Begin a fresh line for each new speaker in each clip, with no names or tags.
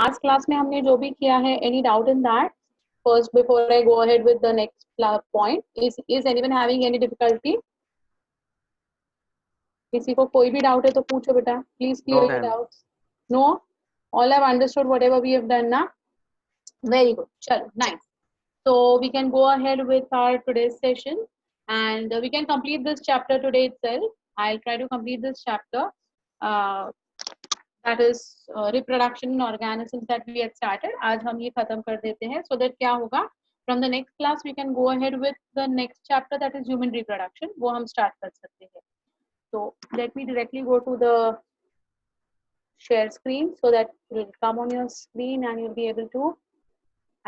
Last class में हमने जो भी किया है, any doubt in that? First before I go ahead with the next point, is anyone having any difficulty? किसी को कोई भी डाउट है तो पूछो बेटा, please
No,
clear your
ma'am.
Doubts. No, all have understood whatever we have done ना. Very good, चलो nice. So we can go ahead with our today's session, and we can complete this chapter today itself. I'll try to complete this chapter, uh, that is reproduction in organisms that we had started. आज हम ये खत्म कर देते हैं, so that क्या होगा, from the next class we can go ahead with the next chapter, that is human reproduction. वो हम start कर सकते हैं. So let me directly go to the share screen so that it will come on your screen and you'll be able to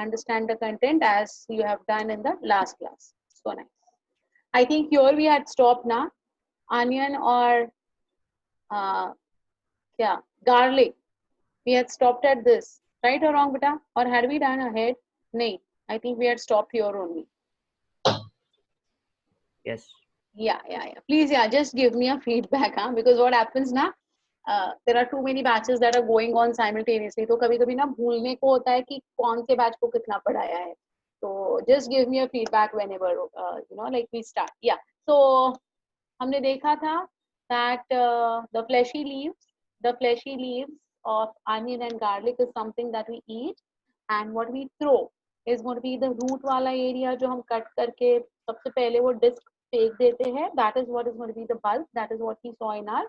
understand the content as you have done in the last class. So nice. I think here we had stopped now. Onion or garlic. We had stopped at this, right or wrong, beta? Or had we done ahead? No, I think we had stopped here only.
Yes.
Yeah. Please, just give me a feedback, huh? Because what happens now? There are too many batches that are going on simultaneously. तो कभी-कभी ना भूलने को होता है कि कौन से बैच को कितना पढ़ाया है. So just give me a feedback whenever like we start. Yeah. So हमने देखा था that the fleshy leaves of onion and garlic is something that we eat, and what we throw is going to be the root वाला area जो हम cut करके सबसे पहले वो disc फेंक देते हैं. That is what is going to be the bulk. That is what we saw in our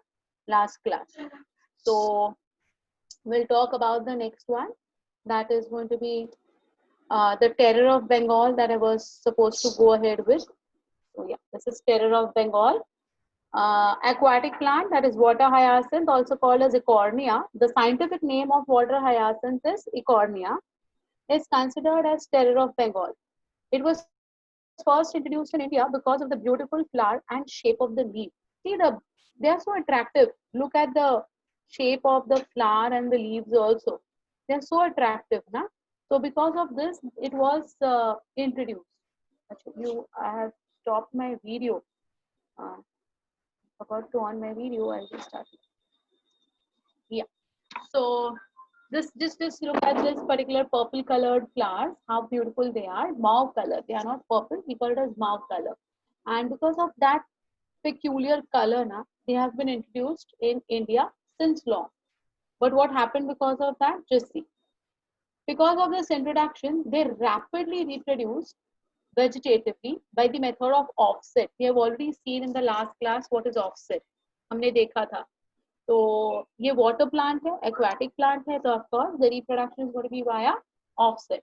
last class. So we'll talk about the next one. That is going to be the terror of Bengal that I was supposed to go ahead with. So yeah, this is terror of Bengal. Aquatic plant, that is water hyacinth, also called as Eichhornia. The scientific name of water hyacinth is Eichhornia. Is considered as terror of Bengal. It was first introduced in India because of the beautiful flower and shape of the leaf. See, they are so attractive. Look at the shape of the flower and the leaves also. They are so attractive, na? So because of this, it was introduced. I have stopped my video. Forgot to on my video. I'll just start. Yeah. So just look at this particular purple colored flowers, how beautiful they are. Mauve color. They are not purple. We call it as mauve color. And because of that peculiar color, they have been introduced in India since long. But what happened because of that? Just see. Because of this introduction, they rapidly reproduced vegetatively by the method of offset. We have already seen in the last class what is offset. हमने देखा था. तो ये water plant है, aquatic plant है, तो of course the reproduction is going to be via offset.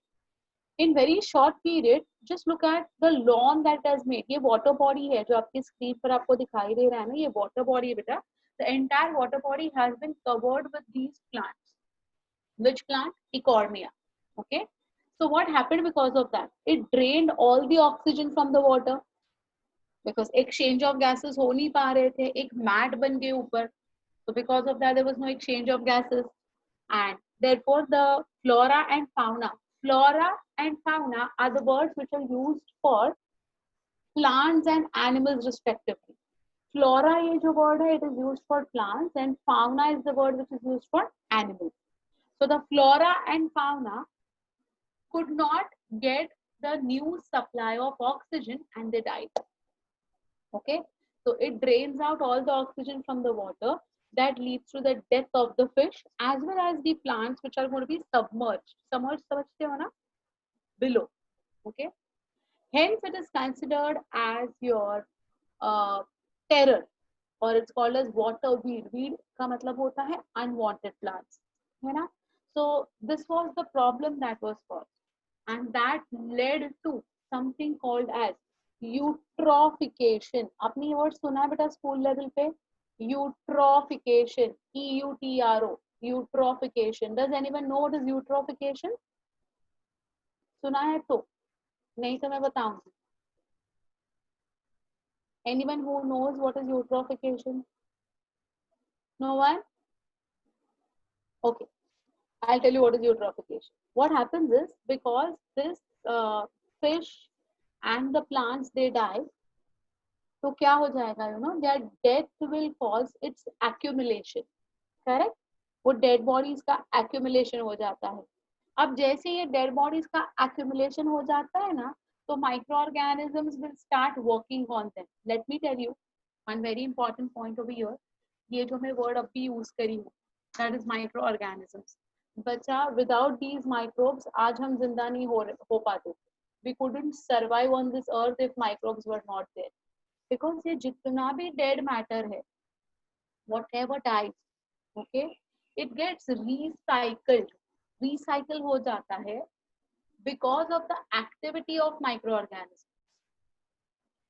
In very short period, just look at the lawn that has made. ये water body है जो आपकी screen पर आपको दिखाई दे रहा है ना, ये water body है बेटा. The entire water body has been covered with these plants. Which plant? Eichhornia. Okay. So what happened because of that? It drained all the oxygen from the water. Because exchange of gases हो नहीं पा रहे थे, एक mat बन गए ऊपर. So because of that, there was no exchange of gases, and therefore the flora and fauna are the words which are used for plants and animals respectively. Flora ये जो word है, it is used for plants, and fauna is the word which is used for animals. So the flora and fauna could not get the new supply of oxygen and they died. Okay, so it drains out all the oxygen from the water. That leads to the death of the fish as well as the plants which are going to be submerged. Submerged समझते हो ना? Below. Okay. Hence, it is considered as your terror, or it's called as water weed. Weed का मतलब होता है unwanted plants, है ना? So this was the problem that was caused, and that led to something called as eutrophication. आपने ये word सुना है बेटा स्कूल लेवल पे? Eutrophication, EUTRO, eutrophication. Does anyone know what is eutrophication? सुना है तो? नहीं तो मैं बताऊंगी. Anyone who knows what is eutrophication? No one? Okay, I'll tell you what is eutrophication. What happens is, because this fish and the plants they die, तो क्या हो जाएगा, their death will cause its accumulation. Correct? वो dead bodies का accumulation हो जाता है। अब जैसे ये डेड बॉडीज का एक्यूमुलेशन हो जाता है ना, तो micro organisms will start working on them. Let me tell you one very important point over here. ये जो मैं वर्ड अभी यूज करी हूँ, दैट इज माइक्रो ऑर्गेनिजम्स। बच्चा, विदाउट दीज माइक्रोब्स आज हम जिंदा नहीं हो पाते। We couldn't survive on this earth if microbes were not there, because ये जितना भी डेड मैटर है, whatever dies, okay, it gets recycled, recycle हो जाता है because of the activity of microorganisms.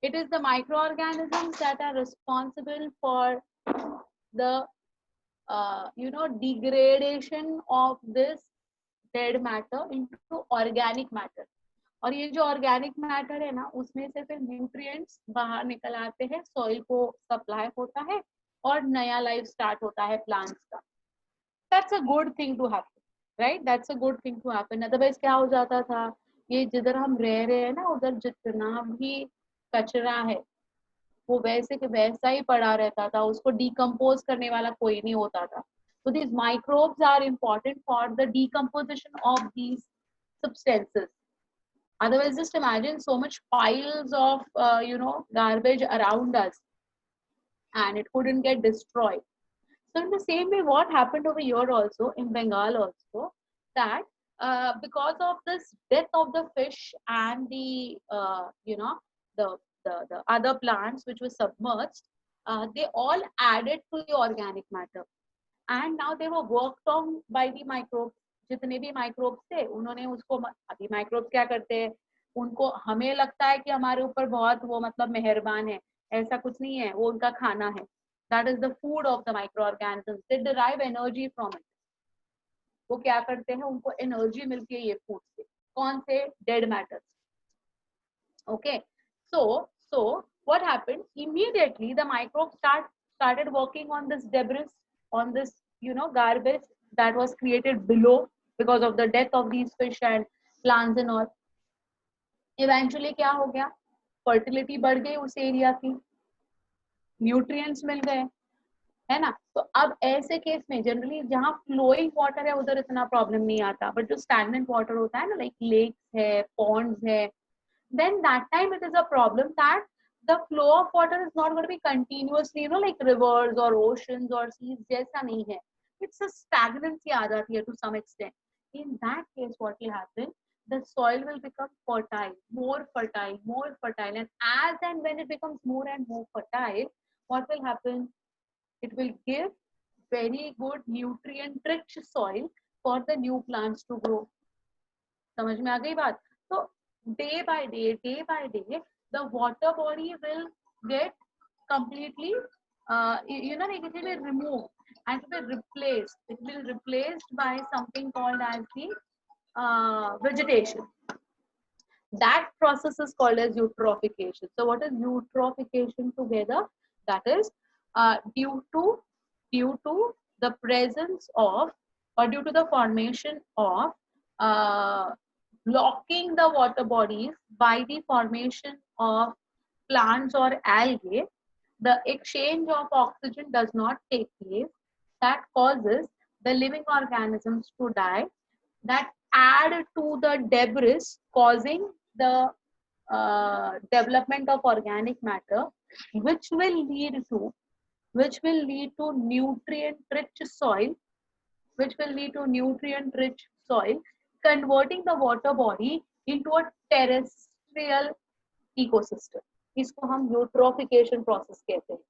It is the microorganisms that are responsible for the degradation of this dead matter into organic matter. और ये जो organic matter है ना, उसमें से फिर न्यूट्रिएंट्स बाहर निकल आते हैं, सॉइल को सप्लाई होता है और नया लाइफ स्टार्ट होता है प्लांट्स का। That's a good thing to happen, right? That's a good thing to happen. Otherwise क्या हो जाता था, ये जिधर हम रह रहे हैं ना, उधर जितना भी कचरा है वो वैसे के वैसा ही पड़ा रहता था, उसको डिकम्पोज करने वाला कोई नहीं होता था। So these microbes are important for the decomposition of these substances. Otherwise, just imagine so much piles of garbage around us, and it couldn't get destroyed. So in the same way, what happened over here also in Bengal also, that because of this death of the fish and the the other plants which were submerged, they all added to the organic matter, and now they were worked on by the microbes. जितने भी microbes थे उन्होंने उसको, अभी microbes क्या करते हैं, उनको हमें लगता है कि हमारे ऊपर बहुत वो मतलब मेहरबान है, ऐसा कुछ नहीं है, वो उनका खाना है। That is the food of the microorganisms. They derive energy from it. वो क्या करते हैं, उनको एनर्जी मिलती है ये फूड से। कौन से? Dead matters. Okay, so what happened? Immediately the microbes started working on this debris, on this garbage that was created below because of the death of these fish and plants and all. Eventually क्या हो गया, fertility बढ़ गई उस area की, nutrients मिल गए, है ना? तो अब ऐसे केस में जनरली जहाँ फ्लोइंग वाटर है उधर इतना प्रॉब्लम नहीं आता, बट जो स्टैग्नेंट वाटर होता है ना, लाइक लेक्स है, पॉन्ड्स है, then that time it is a problem that the flow of water is not going to be continuously, like rivers or oceans or seas जैसा नहीं है, it's a stagnancy आ जाती है to some extent. In that case what will happen, the soil will become fertile, more fertile, and as and when it becomes more and more fertile, what will happen, it will give very good nutrient rich soil for the new plants to grow. समझ में आ गई बात? तो day by day, the water body will get completely, like it will be removed and it will be replaced. It will be replaced by something called as the vegetation. That process is called as eutrophication. So what is eutrophication together? That is due to the presence of, or due to the formation of blocking the water bodies by the formation of plants or algae. The exchange of oxygen does not take place. That causes the living organisms to die. That add to the debris, causing the development of organic matter, which will lead to nutrient rich soil, converting the water body into a terrestrial ecosystem. इसको हम eutrophication process कहते हैं।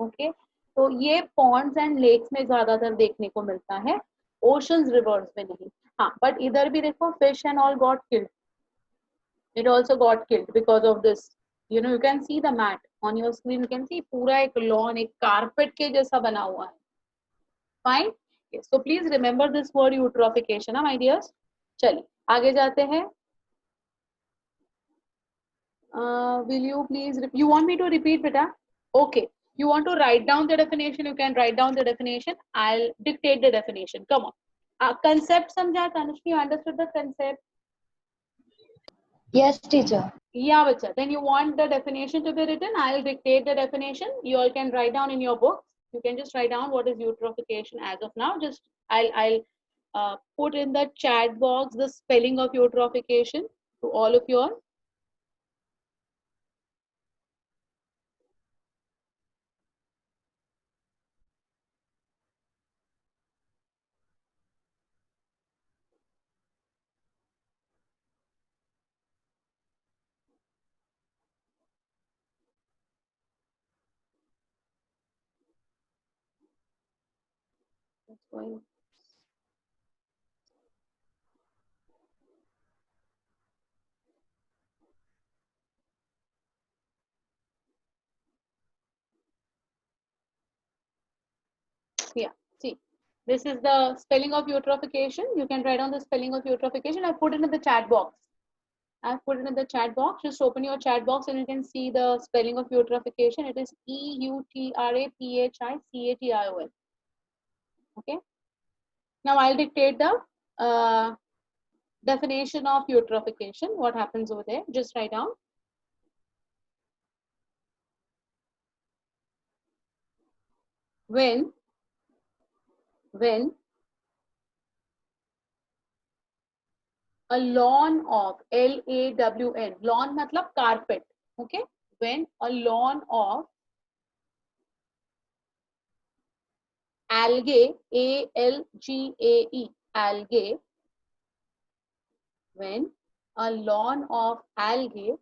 Okay, तो ये Pond's and lakes में ज्यादातर देखने को मिलता है, ओशंस रिवर्स में नहीं। हाँ, बट इधर भी देखो, fish and all got killed, it also got killed because of this. You can see the mat on your screen, you can see पूरा एक लॉन, एक कारपेट के जैसा बना हुआ है। Fine, so please remember this word eutrophication, my dears. चलिए आगे जाते हैं। Will you please, you want me to repeat beta? Okay, you want to write down the definition, you can write down the definition, I'll dictate the definition. Come on, concept समझा Tanushree? You understood the concept?
Yes, teacher.
Yeah, bacha. Then you want the definition to be written, I'll dictate the definition, you all can write down in your book. You can just write down what is eutrophication as of now. Just I'll put in the chat box the spelling of eutrophication to all of you all. That's going. Yeah, see, this is the spelling of eutrophication. You can write down the spelling of eutrophication. I put it in the chat box. I've put it in the chat box. Just open your chat box and you can see the spelling of eutrophication. It is EUTRAPHICATION. Okay. Now I'll dictate the definition of eutrophication. What happens over there? Just write down. When a lawn of LAWN, lawn matlab carpet, okay, when a lawn of algae, ALGAE, algae, when a lawn of algae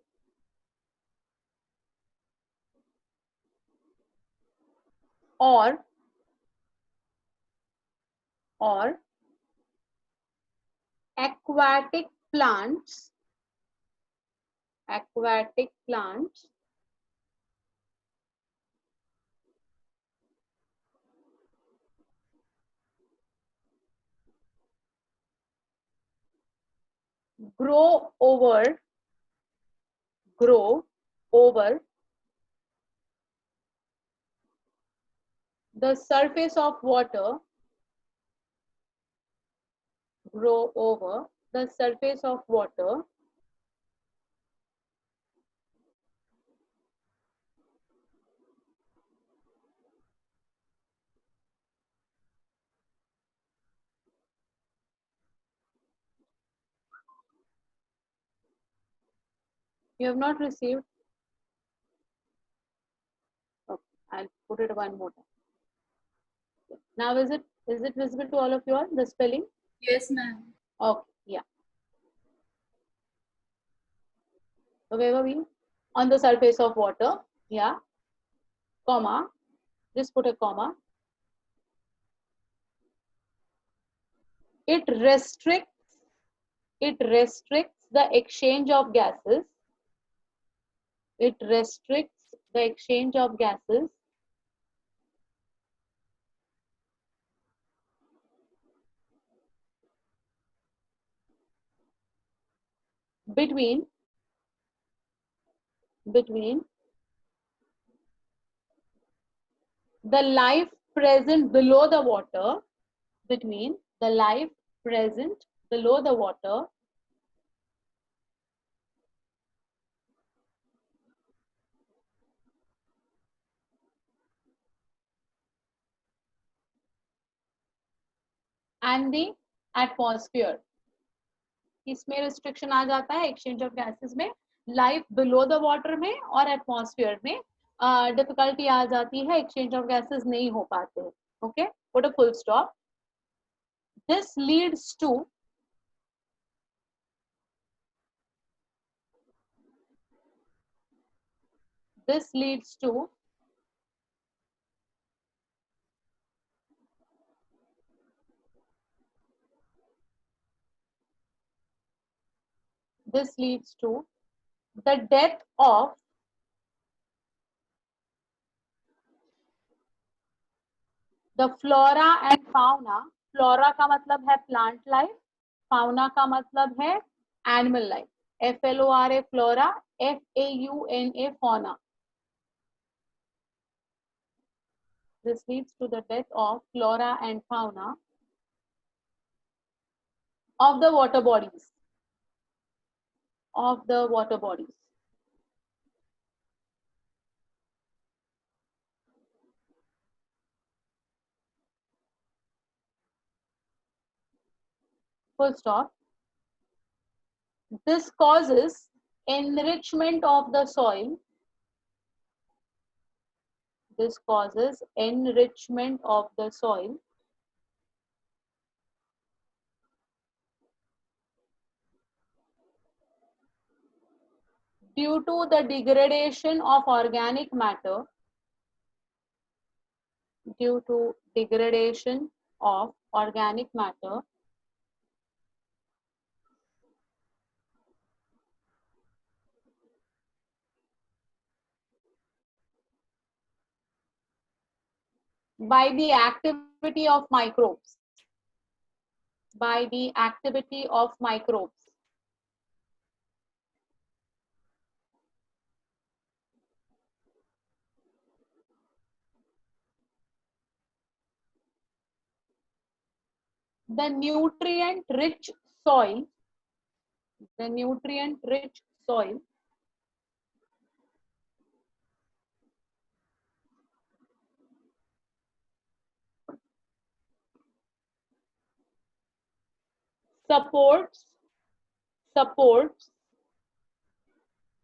or aquatic plants grow over the surface of water, grow over the surface of water, you have not received. Okay, I'll put it one more time. Now is it visible to all of you all, the spelling?
Yes, ma'am.
Okay, yeah. So where were we? On the surface of water, yeah, comma, just put a comma. It restricts the exchange of gases. It restricts the exchange of gases between the life present below the water, between the life present below the water and the atmosphere. इसमें restriction आ जाता है exchange of gases में, life below the water में और atmosphere में difficulty आ जाती है, exchange of gases नहीं हो पाते हैं. Okay, put a full stop. This leads to this leads to the death of the flora and fauna. Flora का मतलब है प्लांट लाइफ, फाउना का मतलब है animal life. FLORA flora, FAUNA fauna. This leads to the death of flora and fauna of the water bodies. full stop. This causes enrichment of the soil. This causes enrichment of the soil due to the degradation of organic matter, due to degradation of organic matter by the activity of microbes, by the activity of microbes. The nutrient rich soil, the nutrient rich soil supports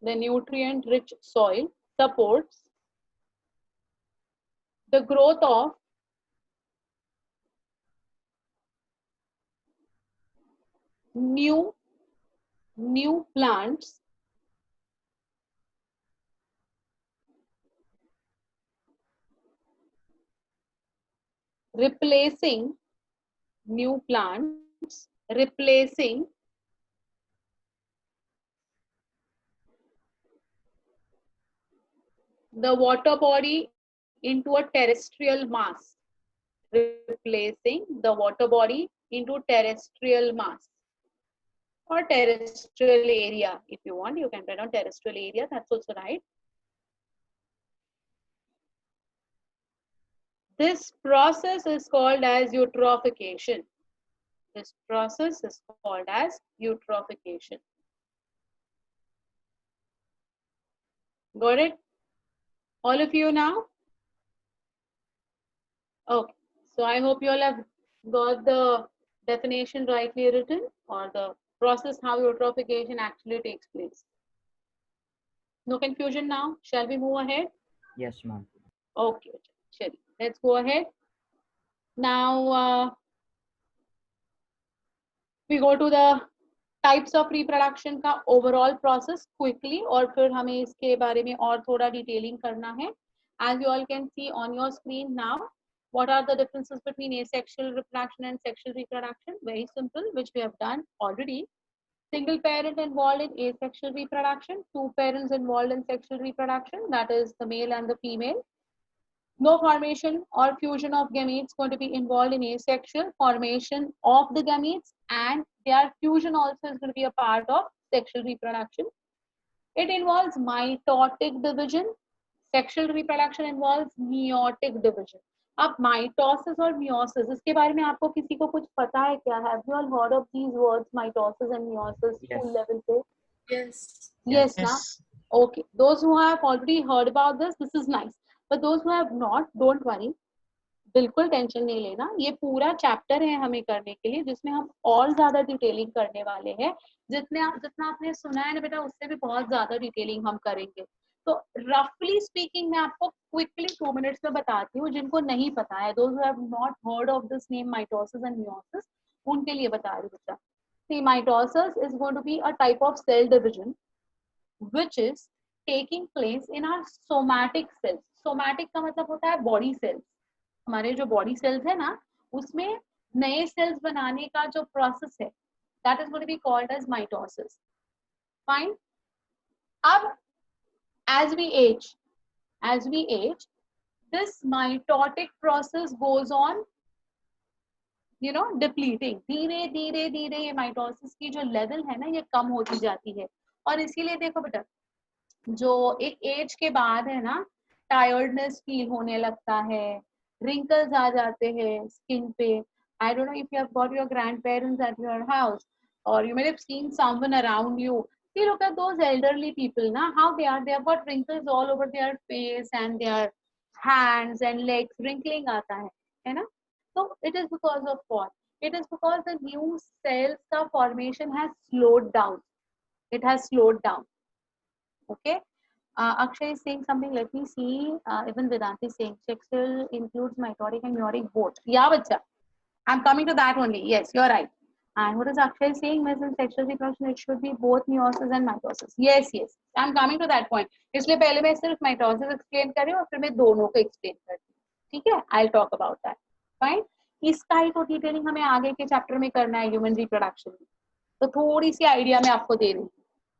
the nutrient rich soil supports the growth of new plants replacing replacing the water body into a terrestrial mass, replacing the water body into terrestrial mass or terrestrial area. If you want, you can write on terrestrial area, that's also right. This process is called as eutrophication. This process is called as eutrophication. Got it? All of you now? Okay. So I hope you all have got the definition rightly written, or the process how eutrophication actually takes place. No confusion now? Shall we move ahead?
Yes, ma'am.
Okay. Sure. Let's go ahead. Now we go to the types of reproduction का overall process quickly, और फिर हमें इसके बारे में और थोड़ा detailing करना है. As you all can see on your screen now, what are the differences between asexual reproduction and sexual reproduction? Very simple, which we have done already. Single parent involved in asexual reproduction, two parents involved in sexual reproduction, that is the male and the female. No formation or fusion of gametes going to be involved in asexual formation of the gametes, and their fusion also is going to be a part of sexual reproduction. It involves mitotic division. Sexual reproduction involves meiotic division. अब mitosis और meiosis, इसके बारे में आपको किसी को कुछ पता है क्या? Have you all heard of these words, mitosis and meiosis, school level पे?
Yes.
Yes, na? Okay. Those who have already heard about this is nice. But those who have not, don't worry. बिल्कुल tension नहीं लेना. ये पूरा chapter है हमें करने के लिए, जिसमें हम और ज्यादा डिटेलिंग करने वाले हैं. जितना आपने सुना है ना बेटा, उससे भी बहुत ज्यादा डिटेलिंग हम करेंगे. तो रफली स्पीकिंग मैं आपको क्विकली 2 मिनट्स में बताती हूँ. जिनको नहीं पता है, those who have not heard of this name mitosis and meiosis, उनके लिए बता रही हूँ बेटा. See, mitosis is going to be a type of cell division which is taking place in our somatic cells. Somatic का मतलब होता है body cells. हमारे जो बॉडी सेल्स है ना, उसमें नए सेल्स बनाने का जो प्रोसेस है, that is going to be called as mitosis. Fine. अब as we age, this mitotic process goes on, you know, depleting. धीरे धीरे धीरे ये माइटोसिस की जो लेवल है ना, ये कम होती जाती है. और इसीलिए देखो बेटा, जो एक एज के बाद है ना, टायर्डनेस फील होने लगता है, wrinkles आ जाते हैं स्किन पे. I don't know if you have got your grandparents at your house, or you may have seen someone around you. See, look at those elderly people, na, how they are. They have got wrinkles all over their face and their hands and legs. Wrinkling आता है ना? So it is because of what? It is because the new cells का formation has slowed down. It has slowed down. Okay. Akshay is saying something. Let me see. Even Vedanti is saying sexual includes mitotic and meiotic both. Yeah, bacha. I'm coming to that only. Yes, you're right. And what is Akshay saying? In sexual reproduction, it should be both meiosis and mitosis. Yes, yes. I'm coming to that point. इसलिए पहले मैं सिर्फ mitosis explain कर रही हूँ और फिर मैं दोनों को explain कर रही हूँ. ठीक है? I'll talk about that. Fine. इसका ही तो डिटेलिंग हमें आगे के चैप्टर में करना है ह्यूमन रिप्रोडक्शन में. तो थोड़ी सी आइडिया मैं आपको दे रही हूँ.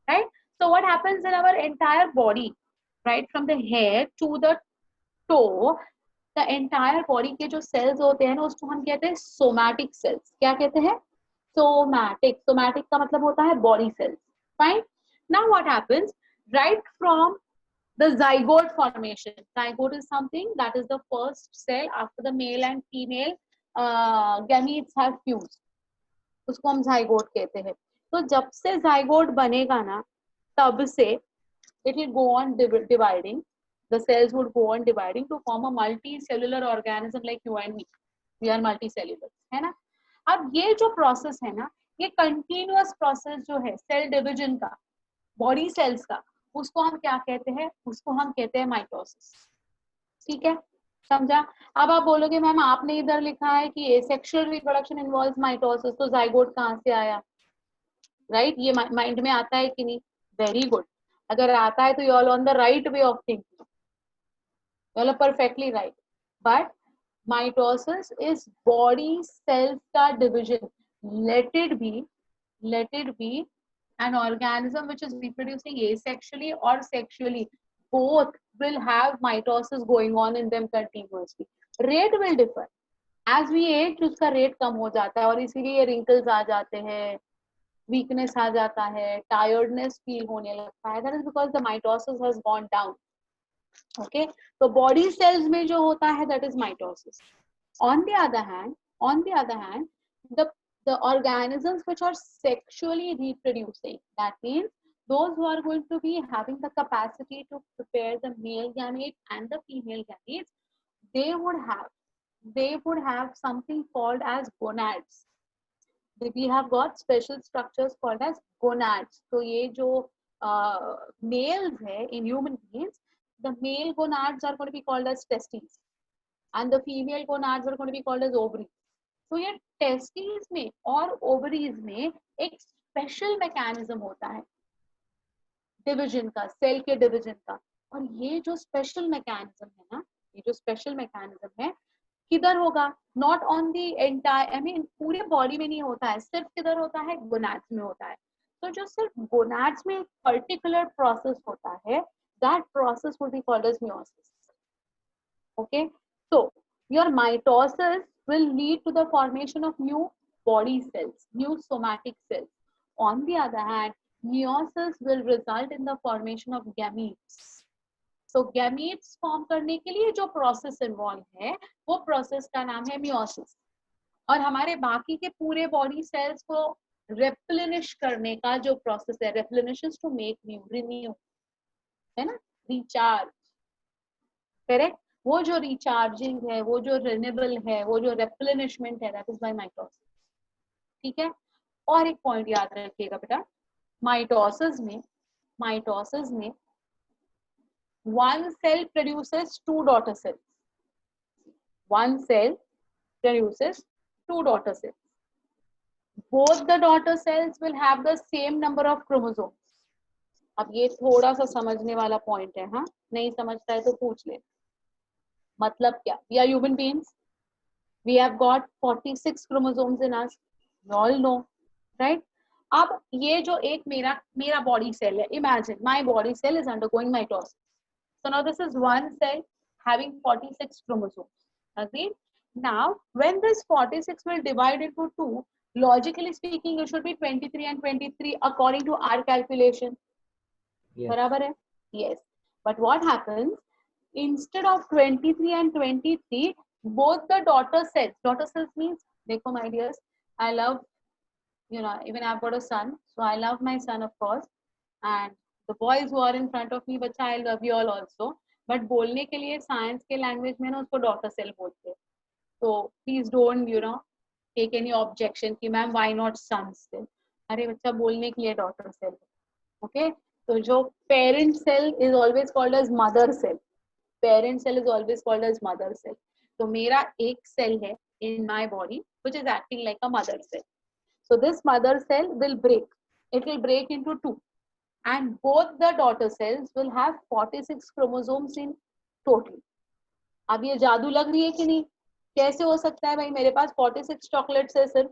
Right? So what happens in our entire body, right, from the head to the toe, the entire body के जो cells होते हैं ना उसको हम कहते हैं somatic cells. क्या कहते हैं? Somatic. Somatic का मतलब होता है body cells. Fine. Now what happens? Right from the zygote formation. Zygote is something that is the first cell after the male and female gametes have fused. उसको हम zygote कहते हैं. तो जब से zygote बनेगा ना तब से it will go on dividing. The cells would go on dividing to form a multicellular organism like you and me. We are multicellular, है ना? अब ये जो process है ना, ये continuous process जो है cell division का, body cells का, उसको हम क्या कहते हैं? उसको हम कहते हैं mitosis. ठीक है? समझा? अब आप बोलोगे मैम आपने इधर लिखा है कि asexual reproduction involves mitosis, तो zygote कहाँ से आया? Right? ये माइंड में आता है कि नहीं? Very good. अगर आता है तो you are on the right way of thinking. You are perfectly right. But mitosis is body cells का division. Let it be an organism which is reproducing asexually or sexually. Both will have mitosis going on in them continuously. Rate will differ. As we age, उसका rate कम हो जाता है और इसीलिए wrinkles आ जाते हैं, weakness आ जाता है, tiredness feel होने लगता है. That is because the mitosis has gone down. Okay, so body cells में जो होता है that is mitosis. On the other hand, the organisms which are sexually reproducing, that means those who are going to be having the capacity to prepare the male gamete and the female gametes, they would have something called as gonads. We have got special structures called as gonads. So ये जो males है in human beings, the male gonads are going to be called as testes and the female gonads are going to be called as ovaries. So ये testes में और ovaries में एक special mechanism होता है division का, cell के division का. और ये जो special mechanism है ना, ये जो special mechanism है किधर होगा? Not on the entire, I mean पूरे body में नहीं होता है, सिर्फ किधर होता है? gonads में होता है. तो जो सिर्फ gonads में एक particular process होता है, that process will be called as meiosis. Okay, so your mitosis will lead to the formation of new body cells, new somatic cells. On the other hand, meiosis will result in the formation of gametes. So gametes form करने के लिए जो process involved है, वो process का नाम है meiosis. और हमारे बाकी के पूरे body cells को replenish करने का जो process है, replenish is to make new, renew, है ना? Recharge, correct? वो जो recharging है, वो जो renewal है, वो जो replenishment है, that is by mitosis. ठीक है? और एक point याद रखिएगा बेटा, mitosis में one cell produces two daughter cells. One cell produces two daughter cells. Both the daughter cells will have the same number of chromosomes. अब ये थोड़ा सा समझने वाला पॉइंट है, हाँ? नहीं समझता है तो पूछ ले. मतलब क्या? We are human beings. We have got 46 chromosomes in us. You all know, right? अब ये जो एक मेरा body cell है, imagine my body cell is undergoing mitosis. So now this is one cell having 46 chromosomes. Agreed? Now, when this 46 will divide into two, logically speaking, it should be 23 and 23 according to our calculation.
Yes.
बराबर है? Yes. But what happens? Instead of 23 and 23, both the daughter cells means, देखो my dears, I love, even I've got a son, so I love my son of course, and the boys who are in front of me, बच्चा I love you all also, but बोलने के लिए science के language में ना उसको daughter cell बोलते हैं. So please don't, take any objection कि ma'am why not son cell? अरे बच्चा बोलने के लिए डॉटर सेल, ओके। तो जो parent cell is always called as mother cell, parent cell is always called as mother cell. तो मेरा एक सेल है in my body which is acting like a mother cell. So this mother cell will break. It will break into two, and both the daughter cells will have 46 chromosomes in total. अब ये जादू लग रही है कि नहीं? कैसे हो सकता है भाई, मेरे पास 46 chocolates है सिर्फ,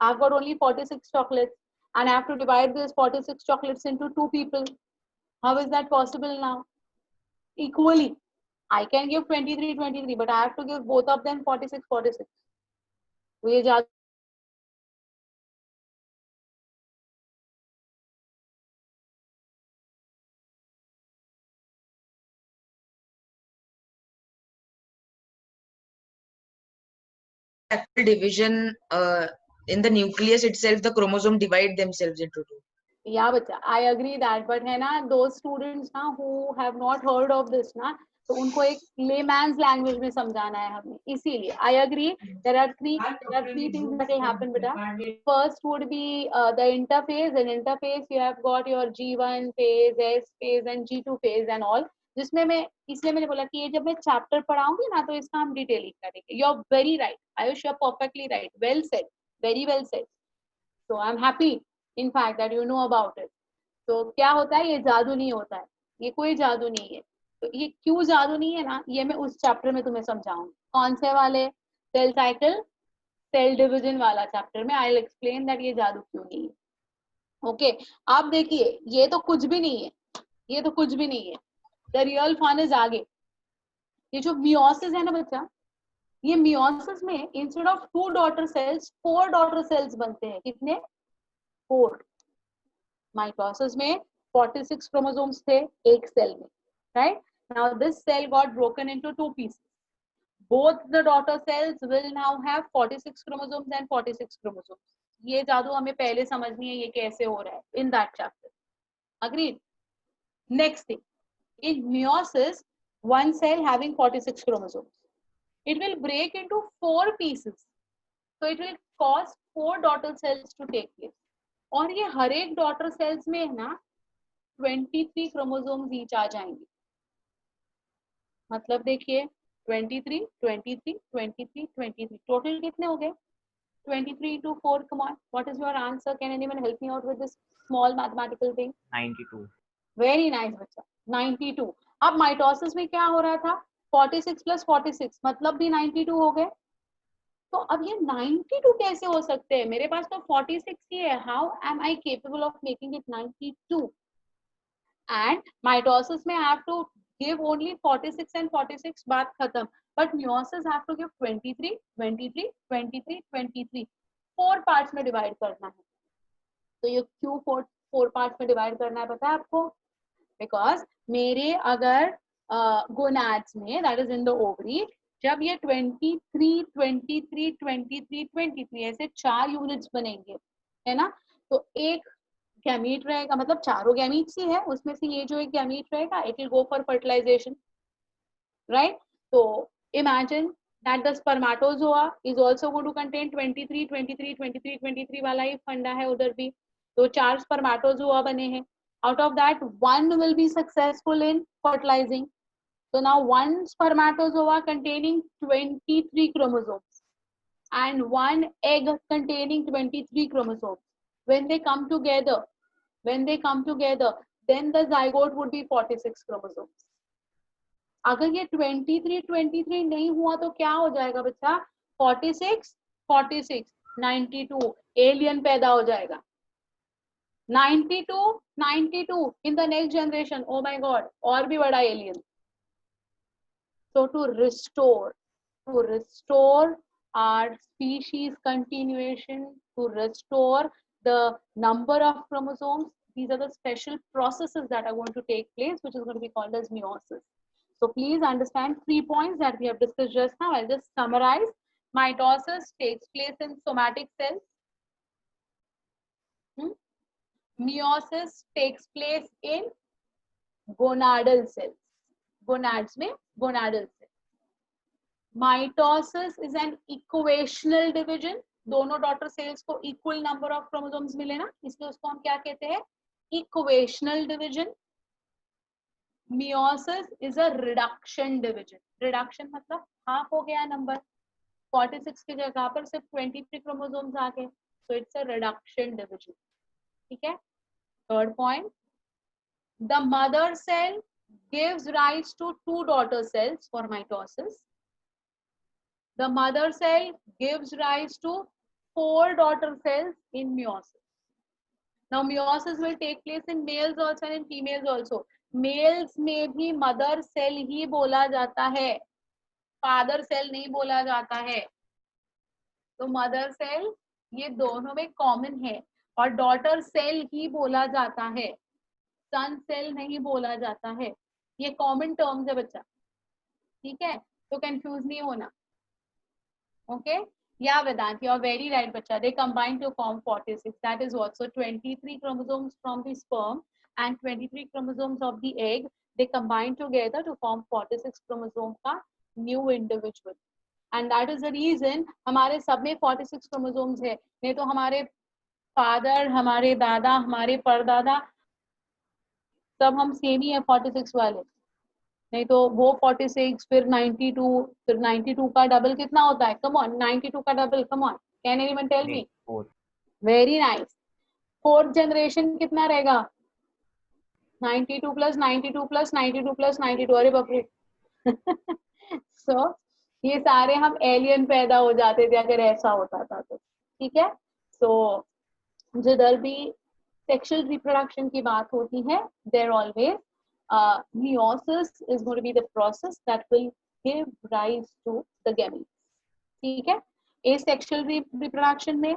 I've got only 46 chocolates and I have to divide these 46 chocolates into two people. How is that possible now? Equally, I can give 23, 23, but I have to give both of them 46, 46. तो ये जादू
actual division in the nucleus itself, the chromosome divide themselves into two.
Yeah, बच्चा, I agree that, but है ना, those students ना who have not heard of this ना, तो उनको एक layman's language में समझाना है हमें, इसीलिए I agree there are three things that will happen बेटा. First would be the interphase. In interphase you have got your G1 phase, S phase and G2 phase and all, जिसमें मैं इसलिए मैंने बोला कि ये जब मैं चैप्टर पढ़ाऊंगी ना तो इसका हम डिटेलिंग करेंगे. You are very right Ayush, you are perfectly right, well said, very well said. So I am happy in fact that you know about it. तो क्या होता है, ये जादू नहीं होता है, ये कोई जादू नहीं है. तो ये क्यों जादू नहीं है ना, ये मैं उस चैप्टर में तुम्हें समझाऊंगी. कौन से वाले? सेल साइकिल, सेल डिवीजन वाला चैप्टर में आई विल एक्सप्लेन दैट ये जादू क्यों नहीं है. ओके आप देखिए, ये तो कुछ भी नहीं है, ये तो कुछ भी नहीं है. द रियल फन इज आगे. ये जो मियोसिस है ना बच्चा, ये मियोसिस में instead of 2 daughter cells 4 daughter cells बनते हैं. कितने? 4. माइटोसिस में 46 क्रोमोसोम्स थे एक सेल में, right? Now this cell got broken into 2 pieces. Both the daughter cells will now have 46 chromosomes and 46 chromosomes. ये जादू हमें पहले समझनी है, ये कैसे हो रहा है, in that chapter. Agreed? Next thing, in meiosis, one cell having 46 chromosomes, it will break into 4 pieces. So it will cause 4 daughter cells to take place. और ये हर एक daughter cells में है ना 23 chromosomes each आ जाएंगे. मतलब देखिए 23, 23, 23, 23, टोटल कितने हो गए? 23 into 4, come on, what is your answer? Can anyone help me out with this small mathematical thing?
92.
Very nice बच्चा, 92. अब माइटोसिस में क्या हो रहा था? 46 plus 46 मतलब भी 92 हो गए. तो अब ये 92 कैसे हो सकते हैं? मेरे पास तो 46 ही है. How am I capable of making it 92? And mitosis में I have to give only 46 and 46, बात खत्म. But meiosis have to give 23, 23, 23, 23. 4 parts में divide करना है. तो ये क्यों 4 parts में divide करना है पता है आपको? Because मेरे अगर gonads में, that is in the ovary, जब ये 23, 23, 23, 23 ऐसे 4 यूनिट्स बनेंगे, है ना? तो एक गैमीट रहेगा, मतलब चारों गैमीट्स ही है, उसमें से ये जो एक गैमीट रहेगा it will go for fertilization, right? तो imagine that the spermatozoa is also going to contain 23, 23, 23, 23 वाला ही फंडा है उधर भी. तो 4 स्पर्मेटोजोआ बने हैं. Out of that 1 will be successful in fertilising. So now 1 spermatozoa containing 23 chromosomes and 1 egg containing 23 chromosomes. When they come together, then the zygote would be 46 chromosomes. अगर ये 23, 23 नहीं हुआ तो क्या हो जाएगा बच्चा? 46, 46, 92 एलियन पैदा हो जाएगा. 92, 92 in the next generation. Oh my God, और भी बड़ा alien. So to restore our species continuation, to restore the number of chromosomes, these are the special processes that are going to take place, which is going to be called as meiosis. So please understand 3 points that we have discussed just now. I'll just summarize. Mitosis takes place in somatic cells. Meiosis takes place in gonadal cells. Gonads में gonadal cells. Mitosis is an equational division. दोनों daughter cells को equal number of chromosomes मिले ना, इसलिए उसको हम क्या कहते हैं, equational division. Meiosis is a reduction division. Reduction मतलब हाफ हो गया नंबर, 46 की जगह पर सिर्फ 23 क्रोमोसोम्स आ गए, so it's a reduction division. ठीक है. Third point, the mother cell gives rise to two daughter cells for mitosis. The mother cell gives rise to four daughter cells in meiosis. Now meiosis will take place in males also and in females also. Males में भी mother cell ही बोला जाता है, father cell नहीं बोला जाता है. तो मदर सेल ये दोनों में कॉमन है, और डॉटर सेल ही बोला जाता है, सन सेल नहीं बोला जाता है. ये कॉमन टर्म्स है बच्चा. ठीक है, तो कंफ्यूज नहीं होना. Okay. Yeah, Vedant, you are very right, bacha. They combine to form 46. That is what. So 23 chromosomes from the sperm and 23 chromosomes of the egg, they combine together to form 46 chromosome का new individual. And that is the reason हमारे सब में 46 chromosomes है. नहीं तो हमारे father, हमारे दादा, हमारे परदादा सब हम सेम ही है 46 वाले. नहीं तो वो 46 फिर 92, फिर 92 का डबल कितना होता है? कम ऑन, 92 का double, come on, can anyone tell me? Very nice. Fourth generation कितना रहेगा? 92 प्लस 92 प्लस 92 प्लस 92. अरे बाप रे. सो ये सारे हम एलियन पैदा हो जाते थे अगर ऐसा होता था तो. ठीक है. सो जिधर भी सेक्सुअल रिप्रोडक्शन की बात होती है, there always meiosis is going to be the process that will give rise to the gametes. ठीक है. asexual reproduction में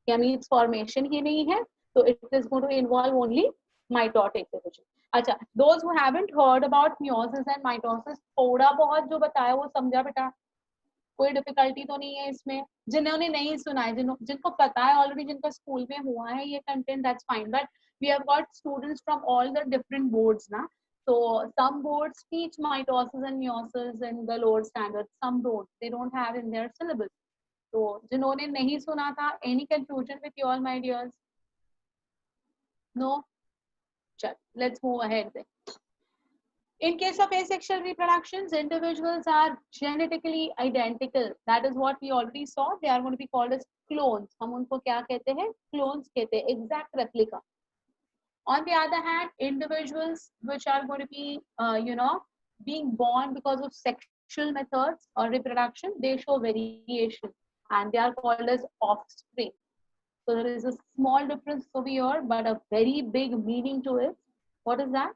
gametes formation ही नहीं है, so it is going to involve only mitotic division. अच्छा, those who haven't heard about meiosis and mitosis, थोड़ा बहुत जो बताया वो समझा बेटा? कोई डिफिकल्टी तो नहीं है इसमें? जिन्होंने नहीं सुना है, जिनको पता है ऑलरेडी, जिनका स्कूल में हुआ है ये content, that's fine. But we have got students from all the different boards ना. So some boards teach mitosis and meiosis in the lower standards. Some don't. They don't have in their syllabus. So जिन्होंने नहीं सुना था, any confusion with you all, my dears? No? चल, let's move ahead then. In case of asexual reproductions, individuals are genetically identical. That is what we already saw. They are going to be called as clones. हम उनको क्या कहते हैं? Clones कहते हैं, exact replica. On the other hand, individuals which are going to be, being born because of sexual methods or reproduction, they show variation and they are called as offspring. So there is a small difference over here, but a very big meaning to it. What is that?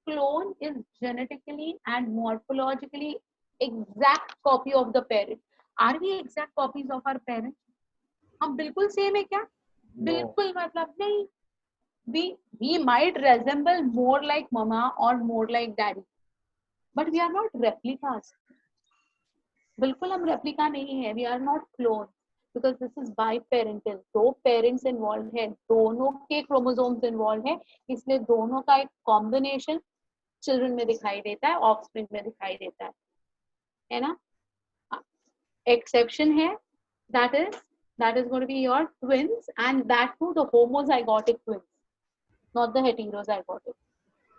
Clone is genetically and morphologically exact copy of the parent. Are we exact copies of our parents? हम बिल्कुल same है क्या? बिल्कुल मतलब नहीं. We might resemble more like mama or more like daddy, but we are not replicas. बिल्कुल हम replica नहीं है. We are not clones because this is biparental. दो parents involved है, दोनों के chromosomes involved है, इसलिए दोनों का एक combination चिल्ड्रन में दिखाई देता है, ऑफस्प्रिंग में दिखाई देता है ना. एक्सेप्शन है, that is going to be your twins, and that too the homozygotic twins, not the heterozygotic.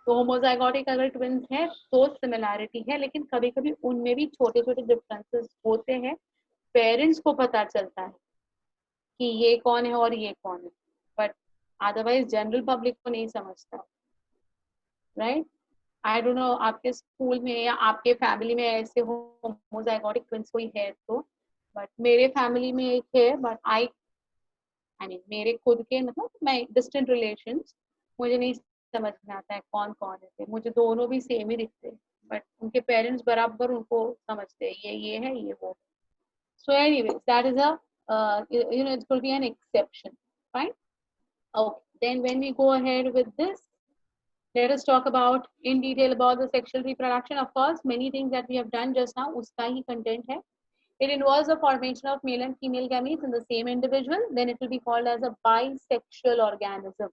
तो होमोजाइगोटिक अगर ट्विंस है तो सिमिलैरिटी है, लेकिन कभी कभी उनमें भी छोटे छोटे डिफरेंसेस होते हैं. पेरेंट्स को पता चलता है कि ये कौन है और ये कौन है, बट अदरवाइज जनरल पब्लिक को नहीं समझता. राइट. आई डोंट नो आपके स्कूल में या आपके फैमिली में ऐसे होमोजाइगोटिक ट्विंस कोई है तो, बट मेरे फैमिली में एक है. बट आई मीन मेरे खुद के मतलब मैं डिस्टेंट रिलेशंस, मुझे नहीं समझ में आता है कौन कौन है. मुझे दोनों भी सेम ही दिखते हैं, बट उनके पेरेंट्स बराबर उनको समझते हैं ये है ये वो. So anyways that is a it's going to be an exception. Fine. Okay, then when we go ahead with this, let us talk about in detail about the sexual reproduction. Of course, many things that we have done just now, uska hi content hai. It involves the formation of male and female gametes in the same individual. Then it will be called as a bisexual organism.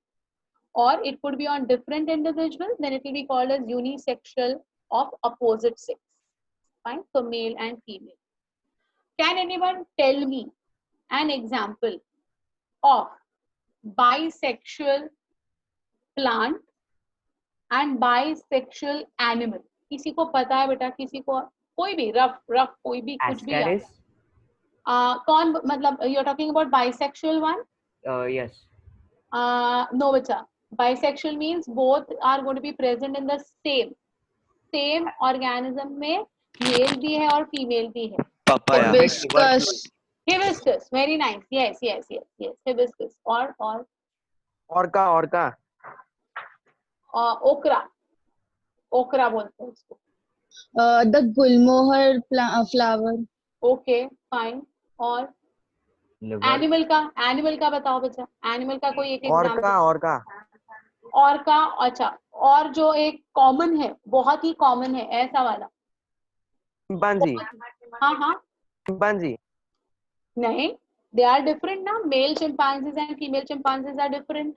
Or it could be on different individuals. Then it will be called as unisexual of opposite sex. Fine. So male and female. Can anyone tell me an example of bisexual plant and bisexual animal? किसी को पता है बेटा? किसी को? कोई भी rough कोई भी कुछ भी याद? कौन मतलब you are talking about bisexual one?
Yes.
No beta. Bisexual means both are going to be present in the same organism में मेल भी है और फीमेल भी है.
Papaya.
Hibiscus.
Hibiscus. Very nice. Yes. Hibiscus. और
Orca.
okra बोलते हैं उसको.
The gulmohar flower.
Okay, fine. और एनिमल का बताओ बच्चा. एनिमल का कोई एक एग्जांपल. orca. अच्छा. और जो एक कॉमन है, बहुत ही कॉमन है, ऐसा वाला.
चिंपांजी.
हाँ.
चिंपांजी.
नहीं, they are different ना. Male chimpanzees and female chimpanzees are different.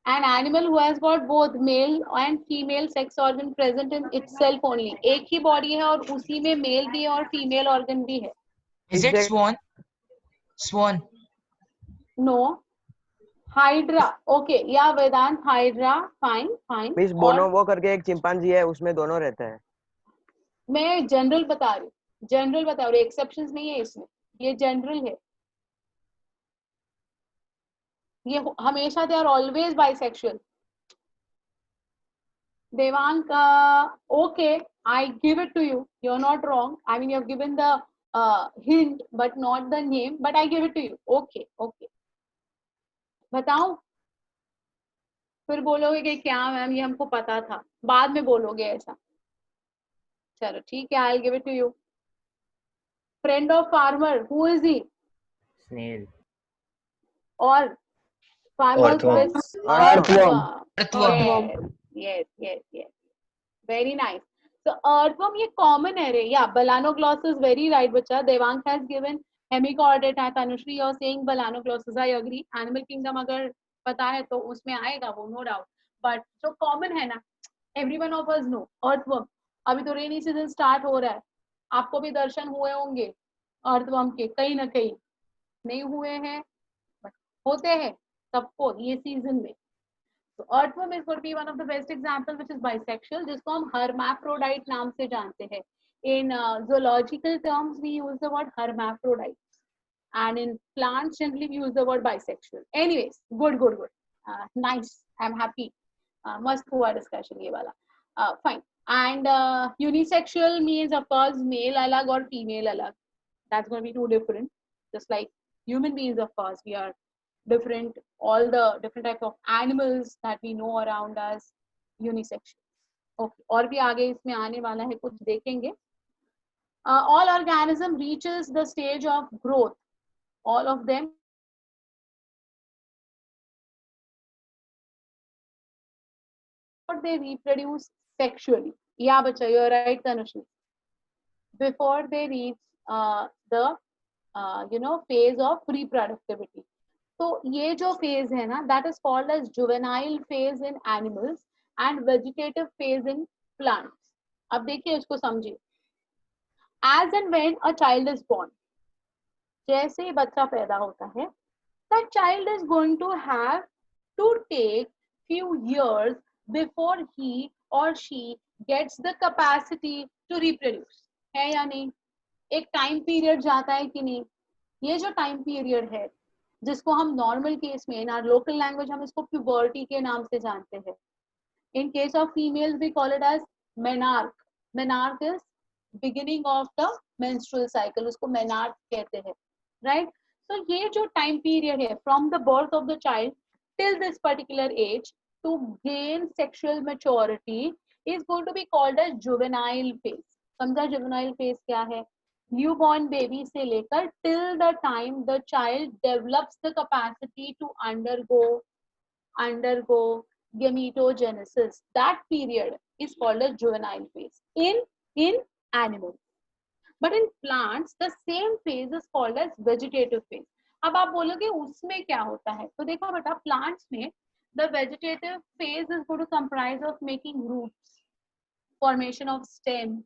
An animal who has got both male and female sex organ present in itself only. एक ही body है और उसी में male भी है और female organ भी है.
Is it swan?
No. Hydra. Okay. Yeah, Vedant. Hydra. Fine.
Miss बोनोबो करके एक चिंपांजी है, उसमें दोनों रहते हैं.
मैं जनरल बता रही हूँ. एक्सेप्शंस नहीं है इसमें. ये जनरल है. ये हमेशा they are always bisexual. Devang, okay, I give it to you. You're not wrong. I mean, you have given the hint, but not the name. But I give it to you. Okay. बताओ. फिर बोलोगे कि क्या ma'am ये हमको पता था. बाद में बोलोगे ऐसा. चलो ठीक है. I'll give it to you. Friend of farmer. Who is he?
Snail.
और farmers
Earthworm.
Earthworm. Yes. Very nice. So earthworm ये common है रे. Yeah, Balanoglossus, very right बच्चा. Devang has given hemichordate. Tanushree, you're saying Balanoglossus. I agree. Animal kingdom अगर पता है तो उसमें आएगा वो, no doubt. But जो common है ना, everyone of us know. Earthworm. अभी तो रेनी सीजन स्टार्ट हो रहा है. आपको भी दर्शन हुए होंगे earthworm के कहीं ना कहीं. नहीं हुए हैं, होते हैं सबको ये सीजन में. So earthworm is going to be one of the best example which is bisexual, जिसको हम hermaphrodite नाम से जानते हैं. In zoological terms we use the word hermaphrodite, and in plants generally we use the word bisexual. Anyways, good. Nice. I'm happy. मस्त हुआ discussion ये वाला. Fine. And unisexual means of course male alag or female alag. That's going to be two different. Just like human beings, of course, we are different. All the different types of animals that we know around us, unisexual. Okay. और भी आगे इसमें आने वाला है, कुछ देखेंगे. All organism reaches the stage of growth. All of them. They reproduce sexually. Yeah, bacha, you're right, Tanushree. Before they reach the phase of reproductivity. तो ये जो phase है ना, that is called as juvenile phase in animals and vegetative phase in plants. अब देखिए इसको समझिए. As and when a child is born, जैसे ही बच्चा पैदा होता है, that child is going to have to take few years before he or she gets the capacity to reproduce. है या नहीं? एक टाइम पीरियड जाता है कि नहीं? ये जो टाइम पीरियड है जिसको हम नॉर्मल केस में इन आवर लोकल लैंग्वेज हम इसको प्यूबर्टी के नाम से जानते हैं. In case of females we call it as menarche. Menarche is beginning of the menstrual cycle. उसको मेनार्क कहते हैं, राइट? सो ये जो टाइम पीरियड है from the birth of the child till this particular age to gain sexual maturity is going to be called as juvenile phase. समझा juvenile phase क्या है? Newborn baby से लेकर till the time the child develops the capacity to undergo gametogenesis. That period is called as juvenile phase in animals. But in plants the same phase is called as vegetative phase. अब आप बोलोगे उसमें क्या होता है? तो देखो बेटा, plants में the vegetative phase is going to comprise of making roots, formation of stem,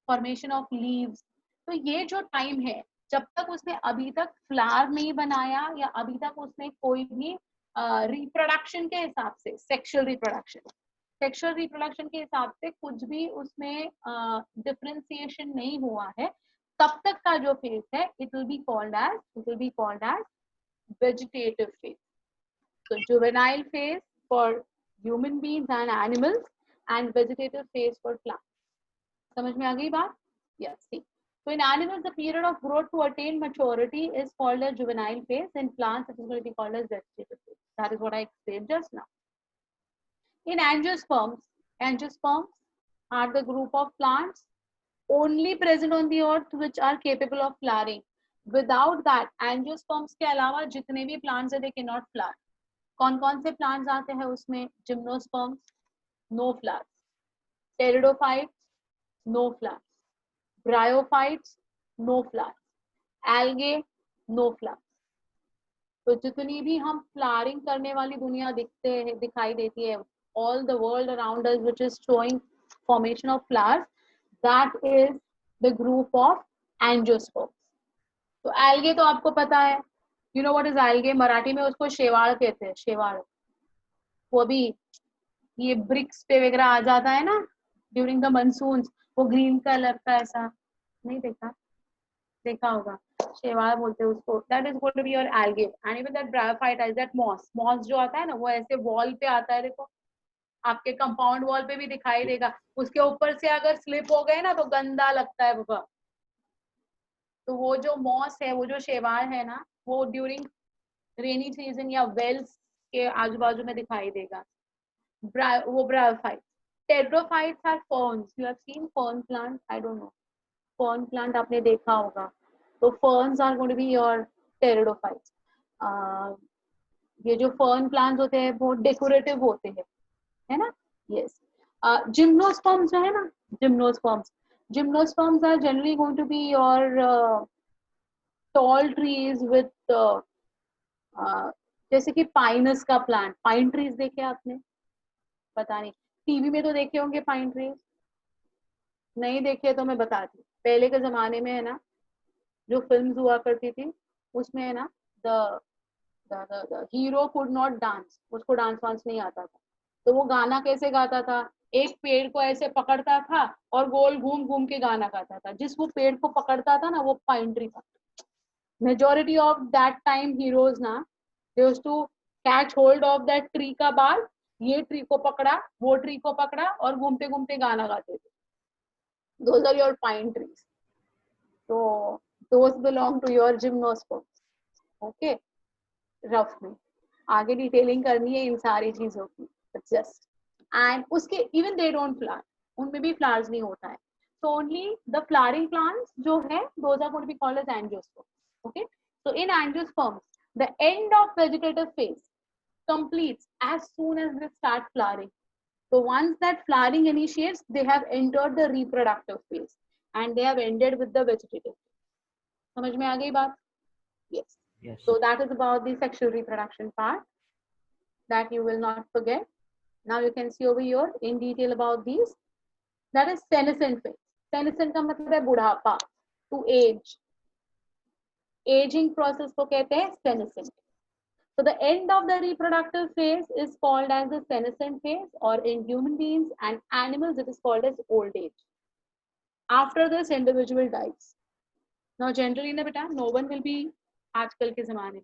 formation of leaves. तो ये जो टाइम है जब तक उसने अभी तक फ्लावर नहीं बनाया या अभी तक उसने कोई भी रिप्रोडक्शन के हिसाब से सेक्सुअल रिप्रोडक्शन के हिसाब से कुछ भी उसमें डिफरेंशिएशन नहीं हुआ है, तब तक का जो फेज है it will be called as vegetative phase. So juvenile phase for human beings and animals and vegetative phase for plants. समझ में आ गई बात? Yes. See. So in animals, the period of growth to attain maturity is called as juvenile phase. In plants, it is going to be called as vegetative phase. That is what I explained just now. In angiosperms are the group of plants only present on the earth which are capable of flowering. Without that, angiosperms के अलावा जितने भी plants है, they cannot flower. कौन कौन से plants आते हैं उसमें? Gymnosperms, no flowers. Pteridophytes, no flowers. Bryophytes, no flowers. Algae, no flowers. तो जितनी भी हम फ्लावरिंग करने वाली दुनिया दिखाई देती है, all the world around us which is showing formation of flowers, that is the group of angiosperms. तो एल्गे तो आपको पता है, you know what is algae? Marathi में उसको शेवाड़ कहते हैं, शेवाड़. वो अभी ये ब्रिक्स पे वगैरह आ जाता है ना ड्यूरिंग द मानसून, वो ग्रीन कलर का, ऐसा नहीं देखा होगा, शेवाड़ बोलते हैं उसको. That is going to be your algae. And even that bryophyte is that moss जो आता है ना, वो ऐसे वॉल पे आता है, देखो आपके कंपाउंड वॉल पे भी दिखाई देगा. उसके ऊपर से अगर स्लिप हो गए ना तो गंदा लगता है बाबा. तो वो जो मॉस है, वो जो शेवाड़ है ना, वो ड्यूरिंग रेनी सीजन या वेल्स के आजू बाजू में दिखाई देगा. वो bryophyte. Pteridophytes are ferns. You have seen fern plant? I don't know, fern plant आपने देखा होगा. तो ferns are going to be your pteridophytes. ये जो फर्न प्लांट्स होते हैं वो डेकोरेटिव होते हैं, है ना? यस. जिम्नोस्पर्म्स जो है ना, gymnosperms are generally going to be your tall trees with जैसे कि पाइनस का प्लांट. पाइन ट्रीज देखे आपने? पता नहीं, टीवी में तो देखे होंगे पाइन ट्रीज. नहीं देखे तो मैं बताती हूँ. पहले के जमाने में है ना, जो फिल्म्स हुआ करती थी उसमें है ना, the hero could not dance. उसको डांस वांस नहीं आता था, तो वो गाना कैसे गाता था? एक पेड़ को ऐसे पकड़ता था और गोल घूम घूम के गाना गाता था. जिस वो पेड़ को पकड़ता था ना, वो पाइन ट्री था. Majority of that time heroes ना, they used to catch hold of that tree का बाल, ये ट्री को पकड़ा, वो ट्री को पकड़ा और घूमते घूमते गाना गाते थे. Those are your pine trees. So those belong to your gymnosperms. Okay, rough में आगे डिटेलिंग करनी है इन सारी चीजों की. जस्ट एंड उसके इवन दे डोंट फ्लावर, उनमें भी फ्लावर्स नहीं होता है. So only the flowering plants जो है, those are going to be called as angiosperms. Okay, so in angiosperms, the end of vegetative phase completes as soon as they start flowering. So once that flowering initiates, they have entered the reproductive phase and they have ended with the vegetative phase. समझ में आ गई बात? Yes. So that is about the sexual reproduction part that you will not forget. Now you can see over here in detail about these. That is senescent phase. Senescent का मतलब है बुढ़ापा, to age. Aging process को कहते हैं senescent. So the end of the reproductive phase is called as the senescent phase, or in human beings and animals it is called as old age. After this, individual dies. Now generally ना बेटा, no one will be, आजकल के जमाने में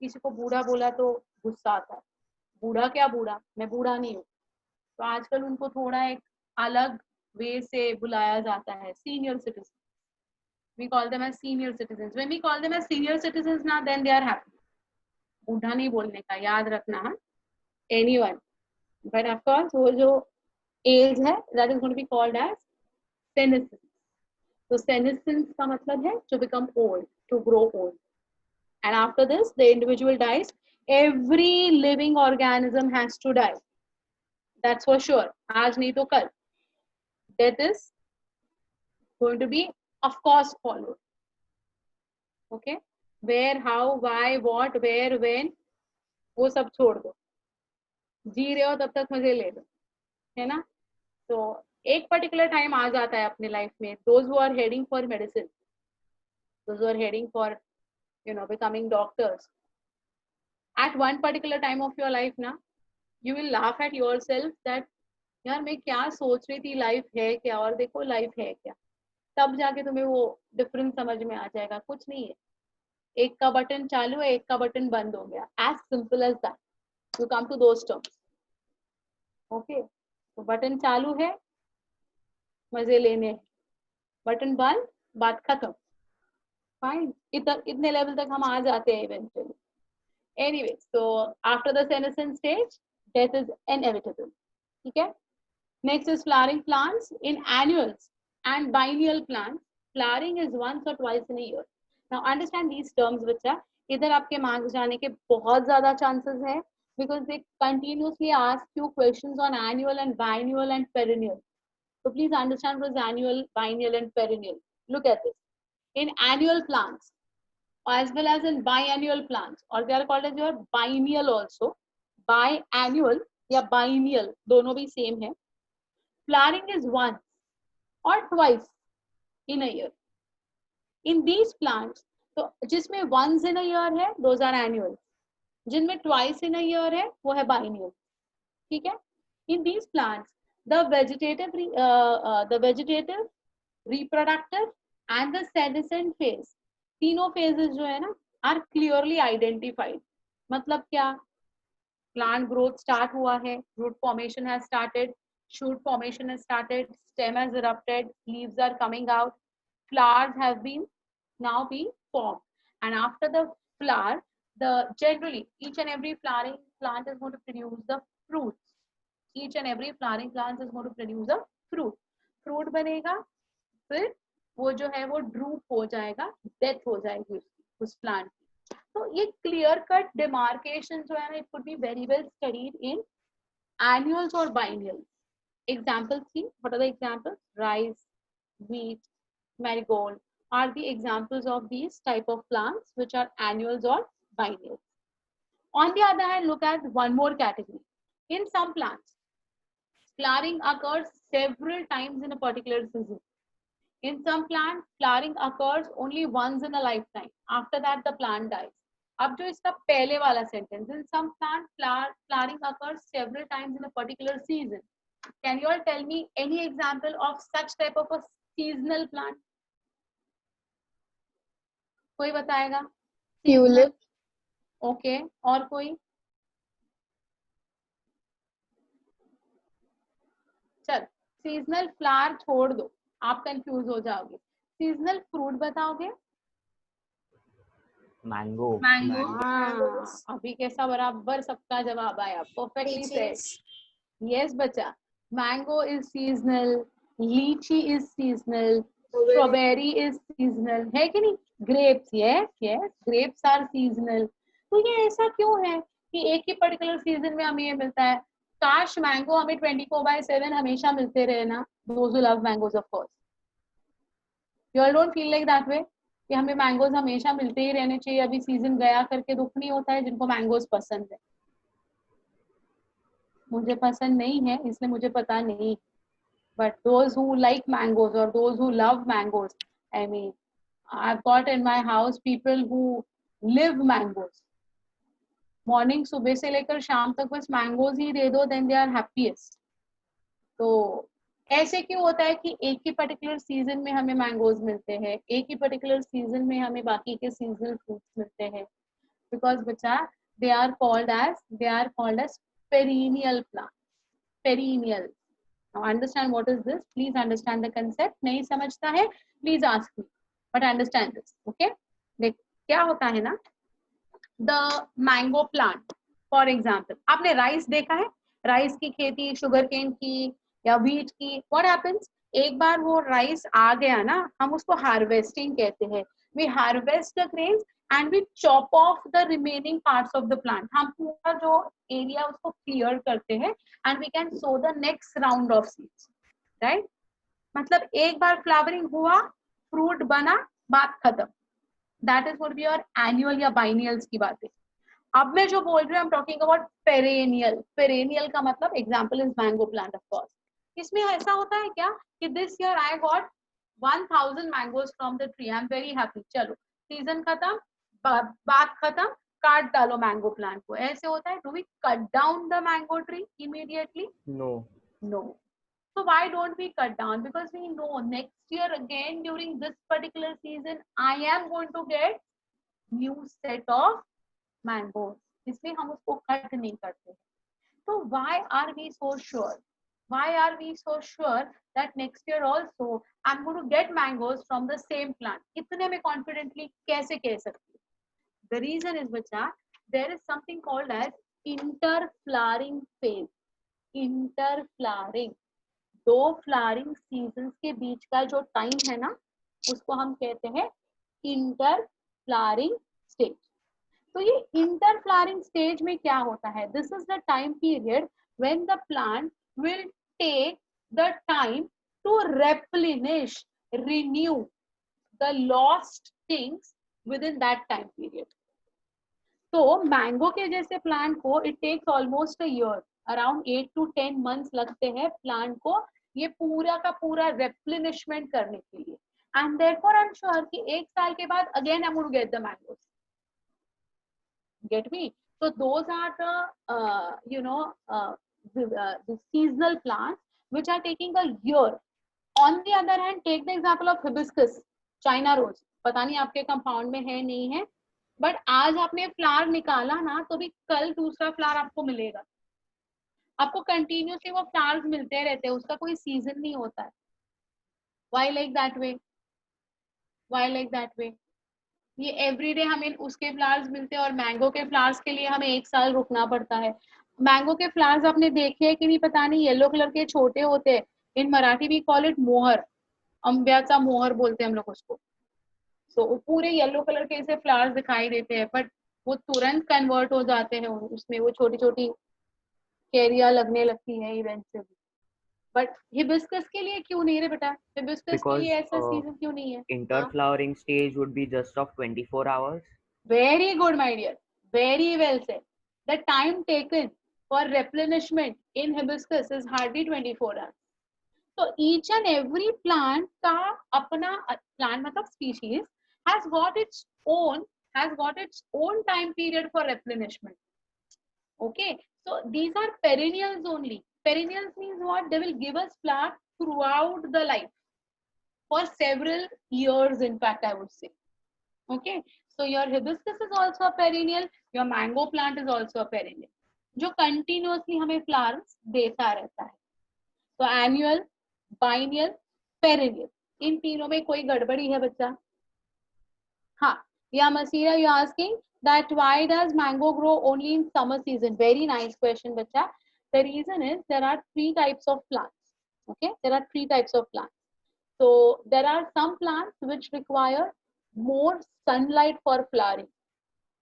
किसी को बूढ़ा बोला तो गुस्सा आता है. बूढ़ा क्या बूढ़ा, मैं बूढ़ा नहीं हूँ. तो आजकल उनको थोड़ा एक अलग वे से बुलाया जाता है, senior citizens. We call them as senior citizens. When we call them as senior citizens now, then they are happy. बूढ़ा नहीं बोलने का, याद रखना. हाँ, anyone. But of course, वो जो age है, that is going to be called as senescence. So senescence का मतलब है to become old, to grow old. And after this, the individual dies. Every living organism has to die. That's for sure. आज नहीं तो कल. Death is going to be, of course, followed. Okay? Where, how, why, what, where, when, वो सब छोड़ दो. जी रहे हो तब तक मजे ले लो, है ना? तो एक पर्टिकुलर टाइम आ जाता है अपने लाइफ में. Those who are heading for medicine, those who are heading for, you know, becoming doctors, at one particular time of your life ना, you will laugh at yourself that यार मैं क्या सोच रही थी, लाइफ है क्या और देखो लाइफ है क्या. तब जाके तुम्हें वो डिफरेंस समझ में आ जाएगा. कुछ नहीं है, एक का बटन चालू है, एक का बटन बंद हो गया. As simple as that. You come to those terms. Okay, तो बटन चालू है, मजे लेने, बटन बंद, बात खत्म. फाइन, इतने लेवल तक हम आ जाते हैं eventually. Anyway, so after the senescence stage, death is inevitable. ठीक है. Next is flowering plants. In annuals and biennial plants, flowering is once or twice in a year. Now understand these terms बच्चा. इधर आपके marks जाने के बहुत ज्यादा chances है, because they continuously ask you questions on annual and biennial and perennial. So please understand what is annual, biennial and perennial. Look at this. In annual plants as well as in biannual plants, or they are called as your biennial also. Biannual या biennial दोनों भी same है. Flowering is once or twice in a year. In these plants, तो जिसमें once in a year है, those are annual. जिनमें twice in a year है, वो है biennial. ठीक है. In these plants, the vegetative, reproductive and the senescent phase, तीनों phases जो है ना, are clearly identified. मतलब क्या? Plant growth start हुआ है, root formation has started, shoot formation has started, stem has erupted, leaves are coming out, flowers have been now be formed, and after the flower, the generally each and every flowering plant is going to produce the fruits. Each and every flowering plant is going to produce a fruit. Fruit बनेगा, फिर वो जो है वो droop हो जाएगा, death हो जाएगी उस plant की. तो ये clear cut demarcation जो है ना, it could be very well studied in annuals or biennials. Examples see, what are the examples? Rice, wheat, marigold are the examples of these type of plants which are annuals or biennials. On the other hand, look at one more category. In some plants, flowering occurs several times in a particular season. In some plants, flowering occurs only once in a lifetime. After that, the plant dies. अब जो इसका पहले वाला sentence, in some plants, flowering occurs several times in a particular season. Can you all tell me any example of such type of a seasonal plant? कोई बताएगा?
Tulip.
Okay, और कोई? चल, seasonal flower छोड़ दो, आप कंफ्यूज हो जाओगे. Seasonal fruit बताओगे?
मैंगो.
अभी कैसा बराबर सबका जवाब आया. Perfectly said. Yes, बच्चा. Mango is seasonal, lychee is seasonal, strawberry is seasonal, है कि नहीं? Grapes, yes, grapes are seasonal. तो ये ऐसा क्यों है कि एक ही पर्टिकुलर सीजन में हमें ये मिलता है? काश मैंगो हमें 24/7 हमेशा मिलते रहे ना. Those who love mangoes, of course. You all don't feel like that way? कि हमें मैंगोज हमेशा मिलते ही रहने चाहिए, अभी सीजन गया करके दुख नहीं होता है जिनको मैंगोज पसंद है. मुझे पसंद नहीं है इसलिए मुझे पता नहीं, but those who like mangoes or those who love mangoes, I mean, I've got in my house people who live mangoes. Morning सुबह से लेकर शाम तक बस मैंगोज ही दे दो, then they are happiest. तो ऐसे क्यों होता है कि एक ही पर्टिकुलर सीजन में हमें मैंगोज मिलते हैं, एक ही पर्टिकुलर सीजन में हमें बाकी के सीजनल फ्रूट्स मिलते हैं? बिकॉज बच्चा, they are called as perennial plants. Perennial. Now understand what is this. Please understand the concept. नहीं समझता है, please ask me. But understand this, okay? देख क्या होता है ना, the mango plant, for example, आपने राइस देखा है? राइस की खेती, शुगर केन की या व्हीट की, what happens? एक बार वो राइस आ गया ना, हम उसको हार्वेस्टिंग कहते हैं. We harvest the grains and we chop off the remaining parts of the plant. हम पूरा जो एरिया उसको क्लियर करते हैं and we can sow the next round of seeds, right? मतलब एक बार फ्लावरिंग हुआ, फ्रूट बना, बात खत्म. That is what we are annual या biennials की बात है. अब मैं जो बोल रही हूँ, I'm talking about perennial. Perennial का मतलब example is mango plant, of course. इसमें ऐसा होता है क्या कि this year I got 1000 mangoes from the tree, I am very happy. चलो सीजन खत्म, बात खत्म, काट डालो मैंगो प्लांट को। ऐसे होता है? Do we cut down the mango tree immediately?
No.
No. So why don't we cut down? Because we know next year again during this particular season I am going to get new set of mangoes, इसलिए हम उसको cut नहीं करते। तो why are we so sure? Why are we so sure that next year also I'm going to get mangoes from the same plant? इतने में confidently कैसे कह सकती हूँ? The reason is बच्चा, there is something called as interflowering phase. Interflowering, दो flowering seasons के बीच का जो टाइम है ना, उसको हम कहते हैं इंटर फ्लावरिंग स्टेज। तो ये इंटर फ्लावरिंग स्टेज में क्या होता है? This is the time period when the plant will take the time to replenish, renew the lost things within that time period. तो मैंगो के जैसे प्लांट को it takes almost a year, around 8 to 10 months लगते हैं plant को ये पूरा का पूरा रेप्लेनिशमेंट करने के लिए। And therefore I am sure कि 1 साल के बाद again I am going to get the mangoes. Get me? So those are the seasonal plants which are taking a year. On the other hand, take the example of hibiscus, China rose. पता नहीं आपके compound में है नहीं है, but आज आपने flower निकाला ना तो भी कल दूसरा फ्लावर आपको मिलेगा। आपको कंटिन्यूसली वो फ्लावर्स मिलते रहते हैं, उसका कोई सीजन नहीं होता है। Why like that way? Why like that way? ये एवरीडे हमें उसके फ्लावर्स मिलते हैं और मैंगो के फ्लावर्स के लिए हमें 1 साल रुकना पड़ता है। मैंगो के फ्लावर्स आपने देखे हैं कि नहीं पता नहीं, येलो कलर के छोटे होते हैं। इन मराठी वी कॉल इट मोहर, अंब्याचा मोहर बोलते हैं हम लोग उसको। तो वो पूरे येलो कलर के ऐसे फ्लावर्स दिखाई देते हैं, बट वो तुरंत कन्वर्ट हो जाते हैं उसमें, वो छोटी छोटी कैरिया लगने लगती है इवेंचुअली। बट हिबिस्कस के लिए क्यों नहीं रे बेटा? हिबिस्कस के लिए ऐसा सीजन क्यों नहीं है?
Interflowering stage would be just of 24 hours.
Very good, my dear. Very well said. The time taken for replenishment in hibiscus is hardly 24 hours. So each and every plant का अपना plant मतलब species has got its own time period for replenishment. Okay, so these are perennials only. Perennials means what? They will give us flower throughout the life for several years, in fact I would say. Okay, so your hibiscus is also a perennial, your mango plant is also a perennial, जो continuously हमें flowers देता रहता है। तो annual, biennial, perennial, इन तीनों में कोई गड़बड़ी है बच्चा? हाँ, या मसीरा you asking that why does mango grow only in summer season? Very nice question बच्चा. The reason is there are 3 types of plants. Okay, there are 3 types of plants. So there are some plants which require more sunlight for flowering.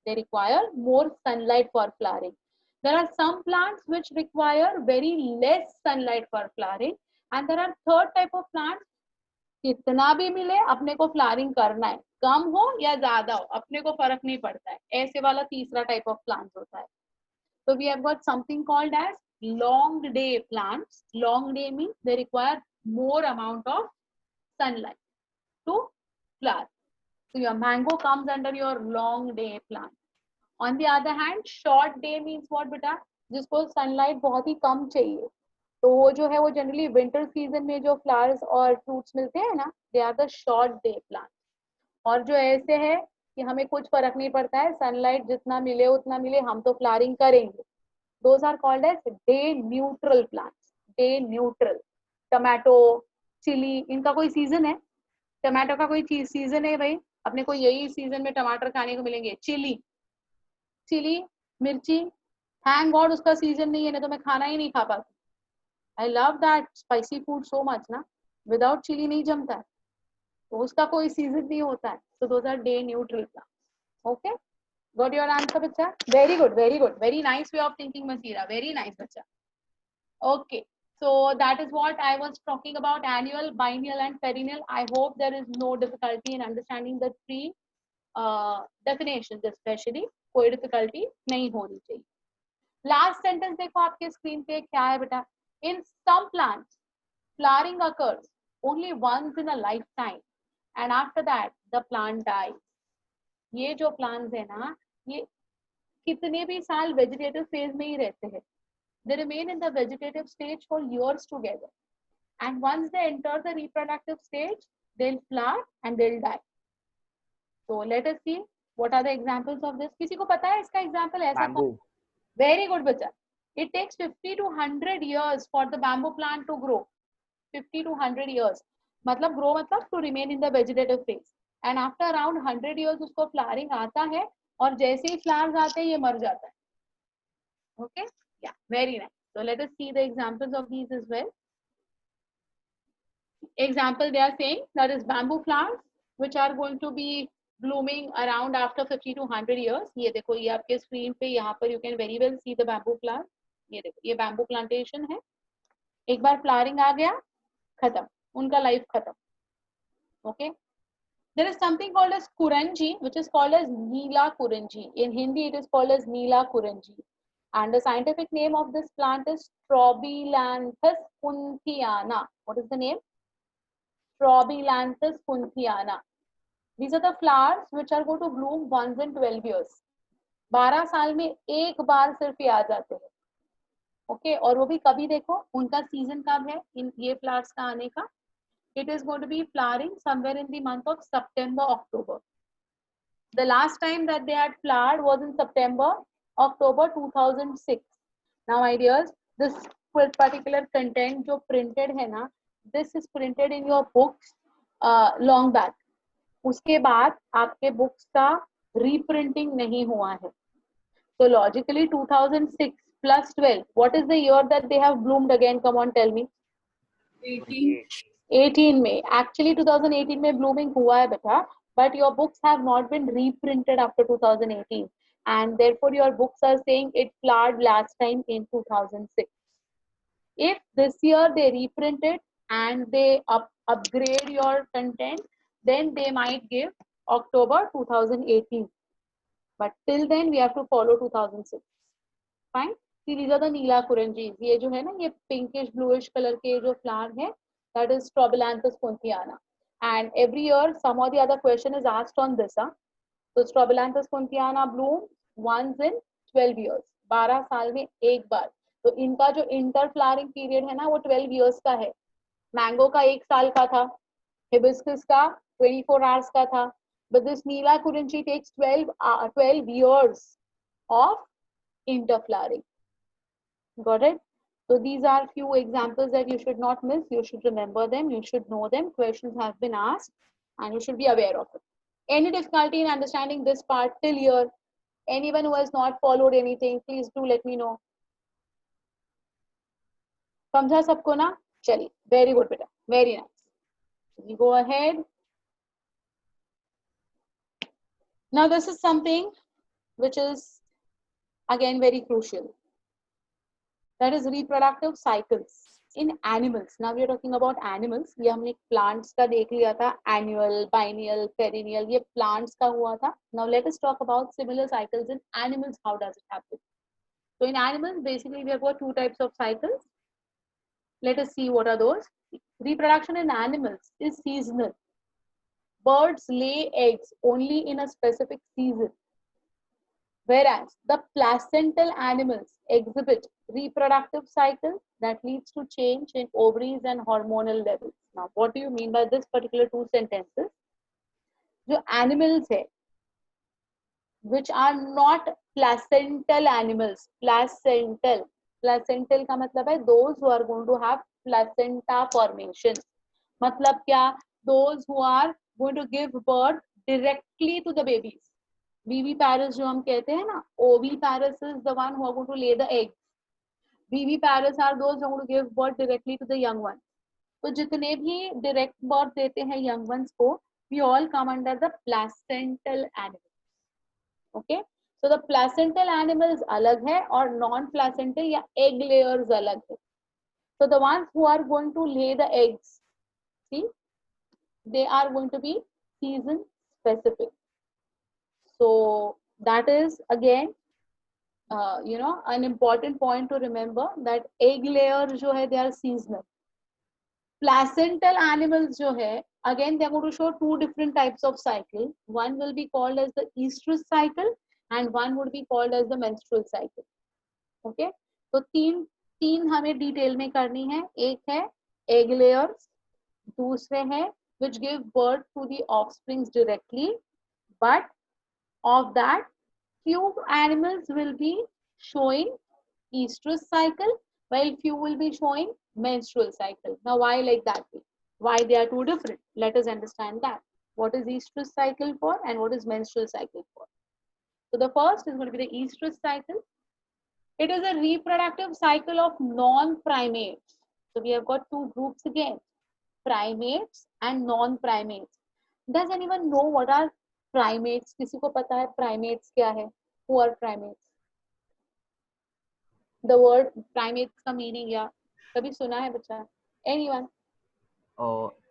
They require more sunlight for flowering. There are some plants which require very less sunlight for flowering, and there are third type of plants, कितना भी मिले अपने को flowering करना है, कम हो या ज्यादा हो अपने को फर्क नहीं पड़ता है, ऐसे वाला तीसरा टाइप ऑफ प्लांट्स होता है। तो we have got something called as long day plants. Long day means they require more amount of sunlight to flower. So your mango comes under your long day plant. On the other hand, short day means what बेटा? जिसको sunlight बहुत ही कम चाहिए, तो वो जो है वो generally winter season में जो फ्लावर्स और फ्रूट्स मिलते हैं ना, they are the short day plant. और जो ऐसे है कि हमें कुछ फर्क नहीं पड़ता है, सनलाइट जितना मिले उतना मिले, हम तो फ्लावरिंग करेंगे, those are called as day neutral plants. Day neutral. Tomato, chilli, इनका कोई सीजन है? टमाटो का कोई सीजन है भाई? अपने को यही सीजन में टमाटर खाने को मिलेंगे. चिली, मिर्ची, थैंक गॉड उसका सीजन नहीं है, नहीं तो मैं खाना ही नहीं खा पाती. I love that spicy food so much ना, विदाउट चिली नहीं जमता है, तो उसका कोई सीजन नहीं होता है. So those are day neutral plants. Okay, got your answer बच्चा? Very good, very good, very nice way of thinking Masira, very nice बच्चा. Okay, so that is what I was talking about, annual, biennial and perennial. I hope there is no difficulty in understanding the 3 definitions, especially कोई difficulty नहीं होनी चाहिए. Last sentence देखो आपके screen पे क्या है बेटा? In some plants, flowering occurs only once in a lifetime, and after that the plant dies. ये जो plants है ना, ये कितने भी साल vegetative phase में ही रहते हैं. They remain in the vegetative stage for years together, and once they enter the reproductive stage, they'll flower and they'll die. So let us see what are the examples of this. किसी को पता है इसका example ऐसा?
Bamboo.
Very good, बच्चा. It takes 50 to 100 years for the bamboo plant to grow. 50 to 100 years. मतलब grow मतलब to remain in the vegetative phase. And after around 100 years उसको flowering आता है, और जैसे ही flowers आते हैं ये मर जाता है. Okay? Yeah, very nice. So let us see the examples of these as well. Example they are saying that is bamboo plants which are going to be blooming around after 50 to 100 years. ये देखो, ये आपके screen पे यहाँ पर you can very well see the bamboo plant. ये देखो, ये bamboo plantation है. एक बार flowering आ गया, खत्म, उनका life खत्म. Okay. There is something called as kuranji, which is called as Neela kuranji. In Hindi, it is called as Neela kuranji. And the scientific name of this plant is Strobilanthus kunthiana. What is the name? Strobilanthus kunthiana. These are the flowers which are going to bloom once in 12 years. 12 साल में एक बार सिर्फ ये आ जाते हैं. Okay, और वो भी कभी देखो, उनका सीजन कब है इन ये फ्लावर्स का आने का? It is going to be flowering somewhere in the month of September, October. The last time that they had flowered was in September, October 2006. Now, my dears, this particular content जो printed है ना, this is printed in your books long back. उसके बाद आपके books का reprinting नहीं हुआ है. So logically 2006 plus 12, what is the year that they have bloomed again? Come on, tell me. 18 में. Actually 2018 में blooming हुआ है बेटा, but your books have not been reprinted after 2018, and therefore your books are saying it flowered last time in 2006. If this year they reprint it and they upgrade your content, then they might give October 2018. But till then we have to follow 2006. Fine. See, these are the Neela kuranjis. ये जो है ना, ये pinkish bluish color के जो flower है, that is Strobilanthus kunthiana. And every year some or the other question is asked on this. So Strobilanthus kunthiana blooms once in 12 years. 12 साल में एक बार. तो इनका जो interflowering period है ना, वो 12 years का है. Mango का 1 साल का था. Hibiscus का 24 hours का था. But this Neela kuranji takes 12 years of interflowering. Got it? So these are few examples that you should not miss. You should remember them. You should know them. Questions have been asked and you should be aware of it. Any difficulty in understanding this part till here? Anyone who has not followed anything, please do let me know. समझा सबको ना? चलिए, very good बेटा, very nice. You go ahead. Now this is something which is again very crucial. That is reproductive cycles in animals. Now we are talking about animals. ये हमने plants का देख लिया था, annual, biennial, perennial. ये plants का हुआ था. Now let us talk about similar cycles in animals. How does it happen? So in animals, basically we have got two types of cycles. Let us see what are those. Reproduction in animals is seasonal. Birds lay eggs only in a specific season. Whereas the placental animals exhibit reproductive cycle that leads to change in ovaries and hormonal levels. Now, what do you mean by this particular two sentences? जो animals है, which are not placental animals, placental का मतलब है those who are going to have placenta formation. मतलब क्या? Those who are going to give birth directly to the babies. Viviparous जो हम कहते हैं ना, oviparous is the one who are going to lay the eggs. Viviparous are those who are going to give birth directly to the young ones. तो जितने भी direct birth देते हैं young ones को, we all come under the placental animals. Okay, so the placental animals अलग है और non-placental या egg layers अलग है. So the ones who are going to lay the eggs, see, they are going to be season specific. So that is again, an important point to remember that egg layers जो है they are seasonal. placental animals जो है, again they are going to show two different types of cycle. One will be called as the estrous cycle and one would be called as the menstrual cycle. Okay, तो तीन हमें detail में करनी है. एक है egg layers, दूसरे है which give birth to the offsprings directly, but of that few animals will be showing estrous cycle while few will be showing menstrual cycle. Now why like that? Why they are two different? Let us understand that. What is estrous cycle for and what is menstrual cycle for? So the first is going to be the estrous cycle. It is a reproductive cycle of non-primates. So we have got two groups again, primates and non-primates. Does anyone know what are primates? किसी को पता है primates क्या है? Who are primates? The word primates का meaning या कभी सुना है बच्चा? Anyone?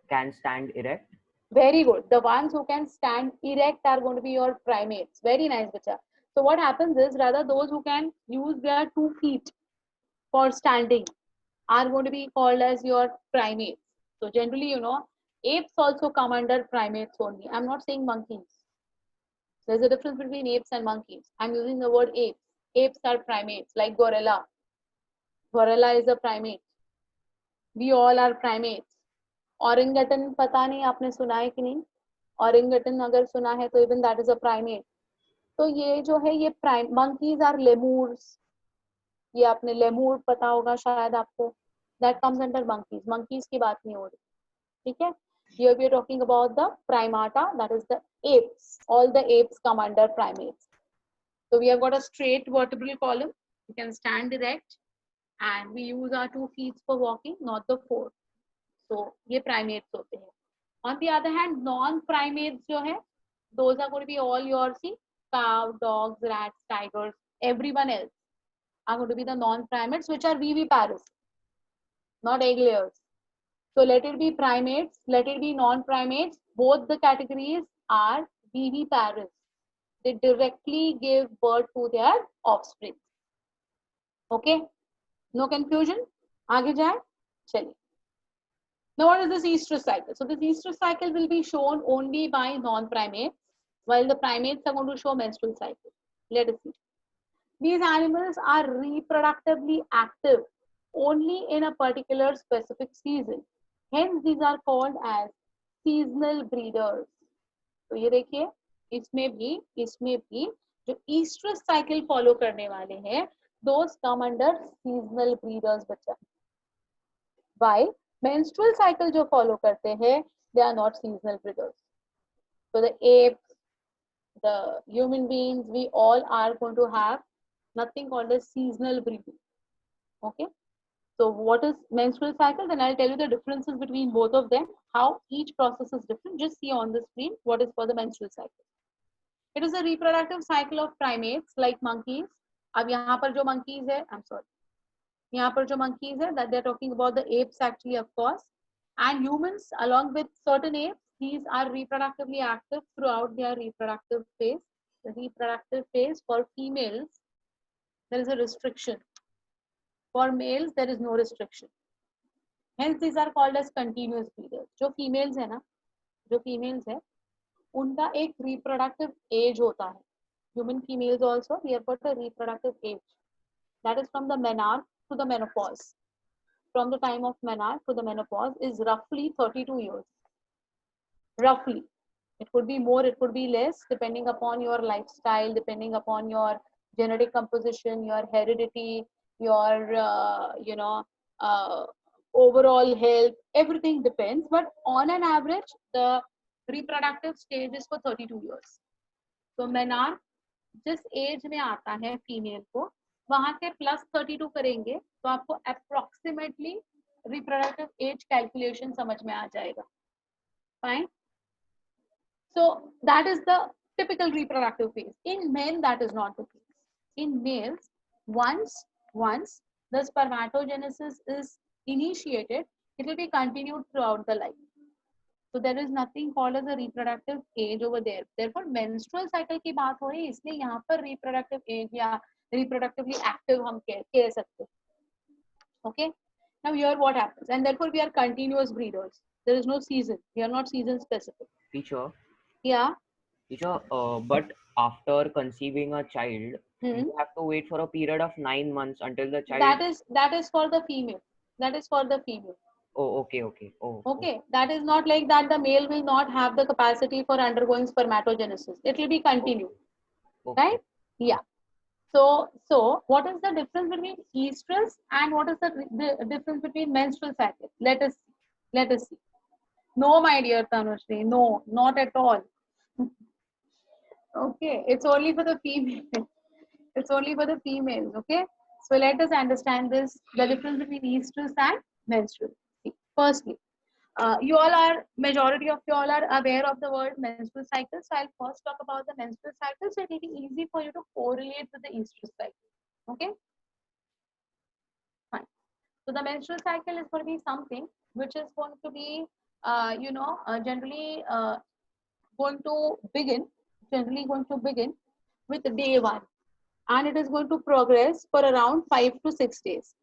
Can stand erect.
Very good. The ones who can stand erect are going to be your primates. Very nice, bacha. So what happens is, rather those who can use their 2 feet for standing are going to be called as your primates. So generally, you know, apes also come under primates only. I'm not saying monkeys. There's a difference between apes and monkeys. I'm using the word apes. Apes are primates, like gorilla. Gorilla is a primate. We all are primates. Orangutan पता नहीं आपने सुना है कि नहीं? Orangutan अगर सुना है तो even that is a primate. तो ये जो है ये monkeys are lemurs. ये आपने lemur पता होगा शायद आपको. That comes under monkeys. Monkeys की बात नहीं हो रही. ठीक है? Here we are talking about the primata, that is the apes. All the apes come under primates. So we have got a straight vertebral column. You can stand erect, and we use our 2 feet for walking, not the 4. So ये primates होते हैं. On the other hand, non-primates जो है, those are going to be all your cow, dogs, rats, tigers, everyone else are going to be the non-primates, which are viviparous, not egg layers. So let it be primates, let it be non-primates. Both the categories are viviparous. They directly give birth to their offspring. Okay? No confusion? आगे जाए? चलिए. Now what is this estrous cycle? So this estrous cycle will be shown only by non-primates, while the primates are going to show menstrual cycle. Let us see. These animals are reproductively active only in a particular specific season. Hence these are called as seasonal breeders. तो ये देखिए, इसमें भी जो estrous cycle follow करने वाले हैं, those come under seasonal breeders बच्चा. Why? Menstrual cycle जो follow करते हैं, they are not seasonal breeders. So the apes, the human beings, we all are going to have nothing called as seasonal breeding. Okay? So what is menstrual cycle? Then I'll tell you the differences between both of them, how each process is different. Just see on the screen what is for the menstrual cycle. It is a reproductive cycle of primates like monkeys. अब यहाँ पर जो monkeys है, I'm sorry. यहाँ पर जो monkeys है, that they're talking about the apes actually, of course, and humans along with certain apes. These are reproductively active throughout their reproductive phase. The reproductive phase for females, there is a restriction. For males, there is no restriction. Hence, these are called as continuous breeders. जो females है ना, जो females है, उनका एक reproductive age होता है. Human females also, we have got a reproductive age. That is from the menarche to the menopause. From the time of menarche to the menopause is roughly 32 years. Roughly. It could be more, it could be less, depending upon your lifestyle, depending upon your genetic composition, your heredity, your overall health. Everything depends. But on an average, the reproductive stage is for 32 years. So menarche जिस as में आता है female को, वहां से plus 32 करेंगे तो आपको अप्रोक्सीमेटली रिप्रोडक्टिव एज कैलकुलेशन समझ में आ जाएगा. Fine. So that is the typical reproductive phase. In men, that is not the case. In males, once the spermatogenesis is initiated, it will be continued throughout the life. So there is nothing called as a reproductive age over there. Therefore, menstrual cycle की बात हो रही है, इसलिए यहाँ पर reproductive age या reproductively active हम कह सकते हैं. Okay. Now here what happens, and therefore we are continuous breeders. There is no season. We are not season specific.
Teacher,
Yeah.
but after conceiving a child,
Hmm.
you have to wait for a period of 9 months until the child.
That is for the female. That is for the female.
Oh, okay. Oh,
Okay. That is not like that the male will not have the capacity for undergoing spermatogenesis. It will be continued.
okay.
Right? Yeah. So what is the difference between estrus and what is the difference between menstrual cycle? Let us see. No, my dear Tanushri, no, not at all. Okay, it's only for the female. It's only for the females. Okay, so let us understand this: the difference between estrus and menstrual. See, firstly, you all are, majority of you all are aware of the word menstrual cycle. So I'll first talk about the menstrual cycle, so it will be easy for you to correlate with the estrus cycle. Okay, fine. So the menstrual cycle is going to be something which is going to be, generally going to begin, with day one, and it is going to progress for around 5 to 6 days.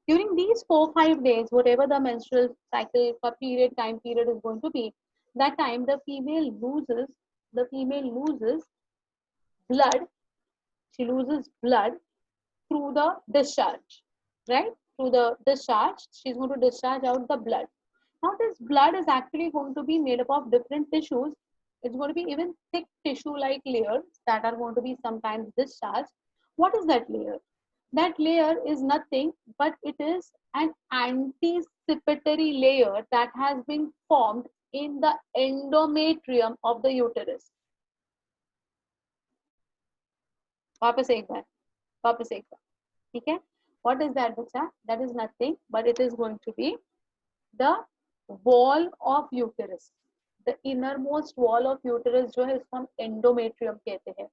During these 4-5 days, whatever the menstrual cycle time period is going to be, that time the female loses blood. She loses blood through the discharge, right? Through the discharge, she's going to discharge out the blood. Now, this blood is actually going to be made up of different tissues. It's going to be even thick tissue-like layers that are going to be sometimes discharged. What is that layer? That layer is nothing but it is an anticipatory layer that has been formed in the endometrium of the uterus. वापस एक बार ठीक है. What is that, बच्चा? That is nothing but it is going to be the wall of uterus. The innermost wall of uterus जो है इसको हम endometrium कहते हैं.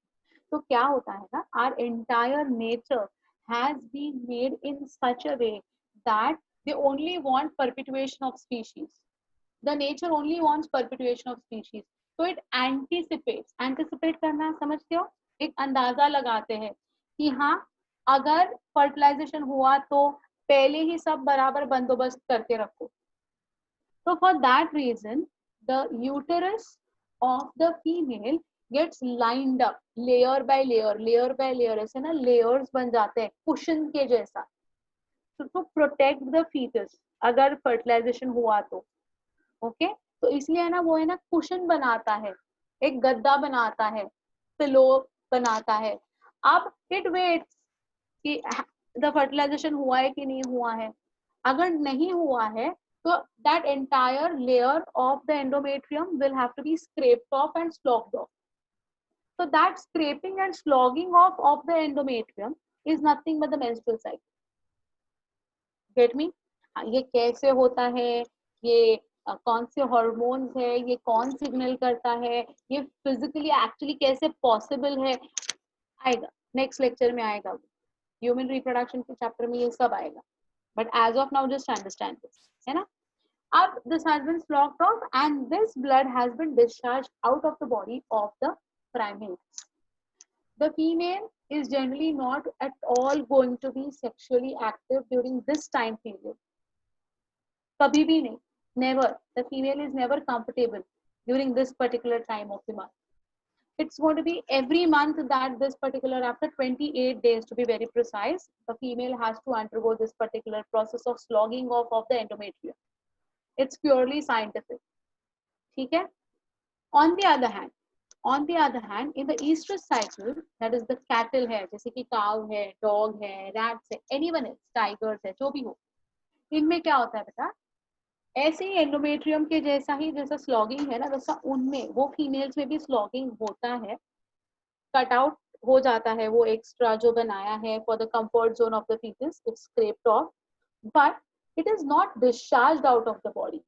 तो क्या होता है ना, our entire nature has been made in such a way that they only want perpetuation of species. The nature only wants perpetuation of species. So it anticipates. Anticipate करना समझते हो? एक अंदाजा लगाते हैं कि हाँ, अगर fertilization हुआ तो पहले ही सब बराबर बंदोबस्त करके रखो. So for that reason, the uterus of the female gets lined up layer by layer. ऐसे ना layers बन जाते हैं cushion के जैसा. So to protect the fetus, अगर fertilization हुआ तो, okay? तो इसलिए ना वो है ना cushion बनाता है, एक गद्दा बनाता है, pillow बनाता है. अब it waits कि the fertilization हुआ है कि नहीं हुआ है. अगर नहीं हुआ है so that entire layer of the endometrium will have to be scraped off and sloughed off. So that scraping and sloughing off of the endometrium is nothing but the menstrual cycle. Get me? ये कैसे होता है, ये कौन से hormones है, ये कौन सिग्नल करता है, ये physically actually कैसे possible है, आएगा next lecture में आएगा. Human reproduction के chapter में ये सब आएगा. But as of now, just understand this, है ना? Up, this has been sloughed off and this blood has been discharged out of the body of the primates. The female is generally not at all going to be sexually active during this time period. कभी भी नहीं, never. The female is never comfortable during this particular time of the month. It's going to be every month that this particular, after 28 days to be very precise, the female has to undergo this particular process of sloughing off of the endometrium. It's purely scientific. ठीक है? On the other hand, in the estrus cycle, that is the cattle है, जैसे कि cow है, dog है, rats है, anyone else, tigers है, जो भी हो, इनमें क्या होता है बेटा? ऐसे ही एंडोमेट्रियम के जैसा ही जैसा स्लॉगिंग है ना, वैसा उनमें वो फीमेल्स में भी स्लॉगिंग होता है. कट आउट हो जाता है वो एक्स्ट्रा जो बनाया है for the comfort zone of the foetus, it's scrapped off, but it is not discharged out of the body.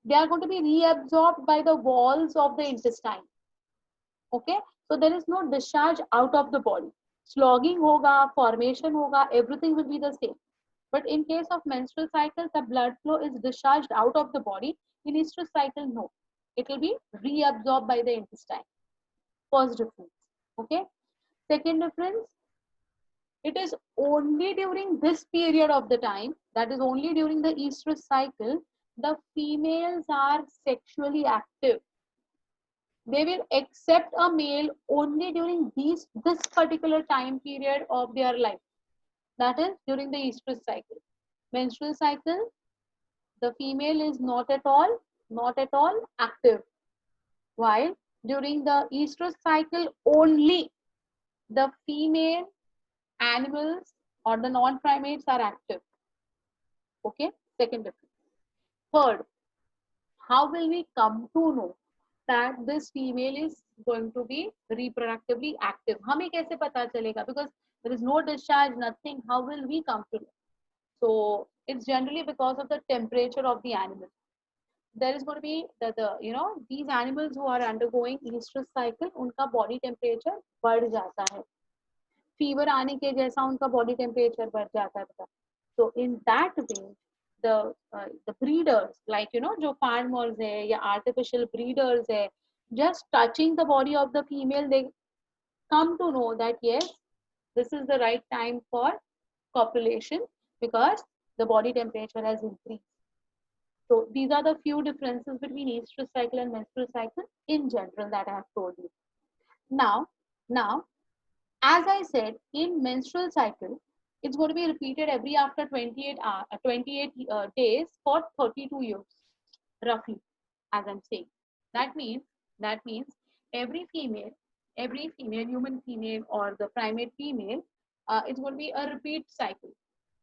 They are going to be reabsorbed by the walls of the intestine. Okay, so there is no discharge out of the body. Slogging hoga, formation hoga, everything will be the same. But in case of menstrual cycle, the blood flow is discharged out of the body. In estrus cycle, no. It will be reabsorbed by the intestine. First difference. Okay. Second difference, it is only during this period of the time, that is only during the estrous cycle, the females are sexually active. They will accept a male only during this particular time period of their life, that is during the estrous cycle. Menstrual cycle, the female is not at all active, while during the estrous cycle only the female animals or the non-primates are active. Okay, second difference. Third, how will we come to know that this female is going to be reproductively active? हमें कैसे पता चलेगा? Because there is no discharge, nothing. How will we come to know? So it's generally because of the temperature of the animal. There is going to be the these animals who are undergoing estrous cycle, उनका body temperature बढ़ जाता है. Fever आने के जैसा उनका body temperature बढ़ जाता है बेटा. So in that way, the breeders, like जो farmers है या artificial breeders है, just touching the body of the female, they come to know that yes, this is the right time for copulation because the body temperature has increased. So these are the few differences between estrous cycle and menstrual cycle in general that I have told you. Now, as I said, in menstrual cycle, it's going to be repeated every after 28 days for 32 years, roughly, as I'm saying. That means every female, human female or the primate female, it's going to be a repeat cycle.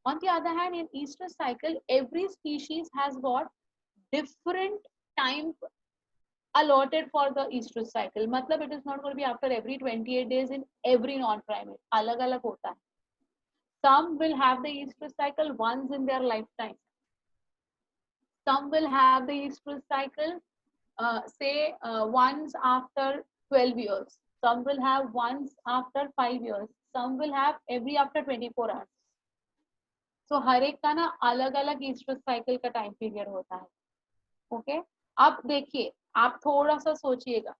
On the other hand, in estrous cycle, every species has got different time allotted for the estrous cycle. मतलब it is not going to be after every 28 days in every non-primate. अलग-अलग होता है. Some will have the estrous cycle once in their lifetime. Some will have the estrous cycle, once after 12 years. Some will have once after 5 years. Some will have every after 24 hours. So हर एक का ना अलग-अलग estrous cycle का time period होता है. Okay? अब देखिए, आप थोड़ा सा सोचिएगा.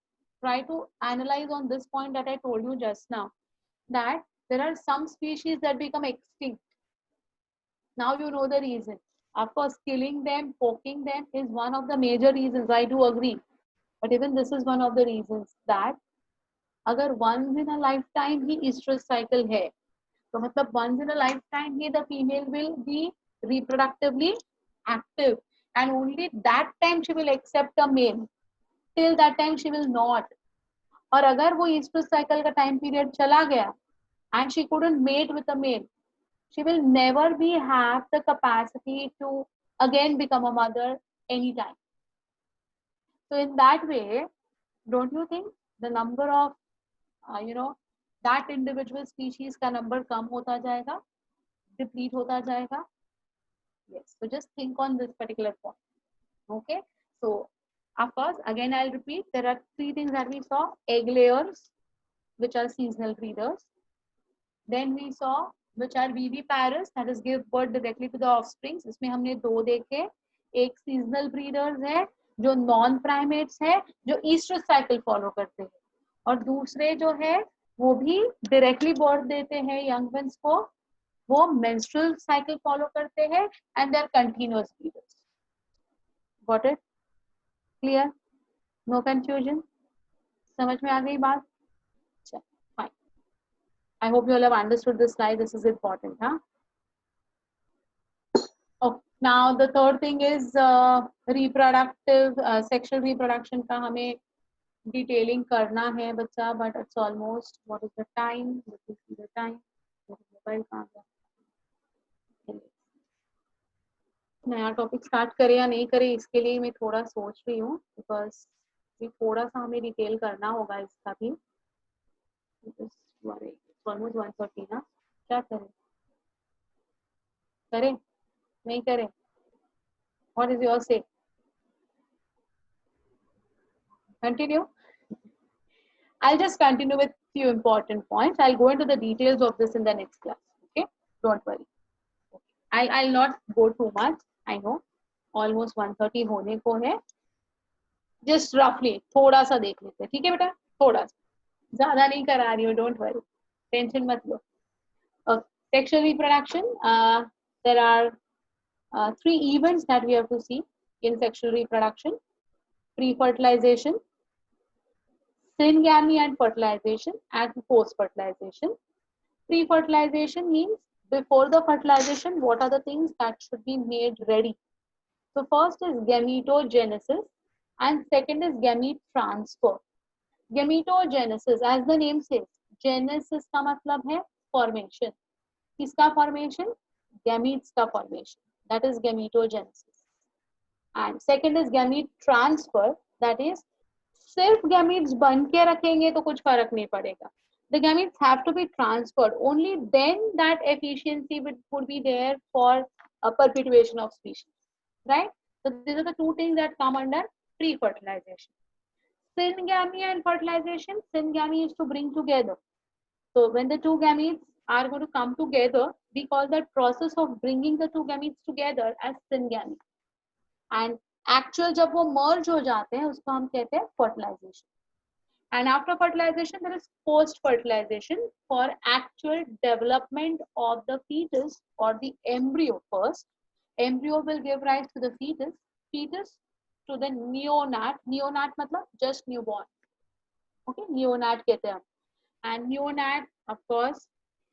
Try to analyze on this point that I told you just now, that there are some species that become extinct. Now you know the reason. Of course, killing them, poking them is one of the major reasons. I do agree. But even this is one of the reasons that अगर once in a lifetime he estrous cycle है, तो मतलब once in a lifetime he the female will be reproductively active, and only that time she will accept a male. Till that time she will not. और अगर वो estrous cycle का time period चला गया and she couldn't mate with a male, she will never have the capacity to again become a mother anytime. So in that way, don't you think the number of that individual species का number कम होता जाएगा, deplete होता जाएगा? Yes. So just think on this particular point. Okay. So of course, again I'll repeat, there are three things that we saw: egg layers, which are seasonal breeders. Then we saw which are viviparous, that is give birth directly to the offsprings. इसमें हमने दो देखे. एक seasonal breeders है जो non primates है जो estrous cycle follow करते हैं, और दूसरे जो है वो भी directly birth देते हैं young ones को, वो menstrual cycle follow करते हैं and they are continuous breeders. Got it? Clear? No confusion? समझ में आ गई बात? Fine. I hope you all have understood this slide. This is important, huh? Okay. Now the third thing is reproductive, sexual reproduction का हमें detailing करना है बच्चा, but it's almost, what is the time? Let me see the time. Mobile कहाँ गया? नया topic start करें या नहीं करें, इसके लिए मैं थोड़ा सोच रही हूँ, बिकॉज ये थोड़ा सा हमें डिटेल करना होगा इसका भी. ऑलमोस्ट 1:30 ना, क्या करें? करें नहीं करें? व्हाट इज योर से? Continue. I'll just continue with few important points. I'll go into the details of this in the next class. Okay, don't worry. I'll not go too much. I know almost 1:30 होने को है. Just roughly थोड़ा सा देख लेते हैं, ठीक है बेटा? थोड़ा सा, ज्यादा नहीं करा रही हूँ, don't worry, टेंशन मत लो. Sexual reproduction, there are 3 events that we have to see in sexual reproduction: pre-fertilization, syngamy and fertilization, and post-fertilization. Pre-fertilization means before the fertilization, what are the things that should be made ready? So first is gametogenesis and second is gamete transfer. Gametogenesis, as the name says, genesis का मतलब है formation. किसका formation? Gametes का formation. That is gametogenesis. And second is gamete transfer. That is, सिर्फ gametes बन के रखेंगे तो कुछ फर्क नहीं पड़ेगा. The gametes have to be transferred. Only then that efficiency would be there for a perpetuation of species. Right? So these are the 2 things that come under pre-fertilization. Syngamy and fertilization. Syngamy is to bring together. So when the 2 gametes are going to come together, we call that process of bringing the 2 gametes together as syngamy. And actual जब वो merge हो जाते हैं उसको हम कहते हैं fertilization. And after fertilization there is post fertilization for actual development of the fetus or the embryo. First embryo will give rise to the fetus to the neonat. Neonat मतलब just newborn. Okay, neonat कहते हैं. And neonat of course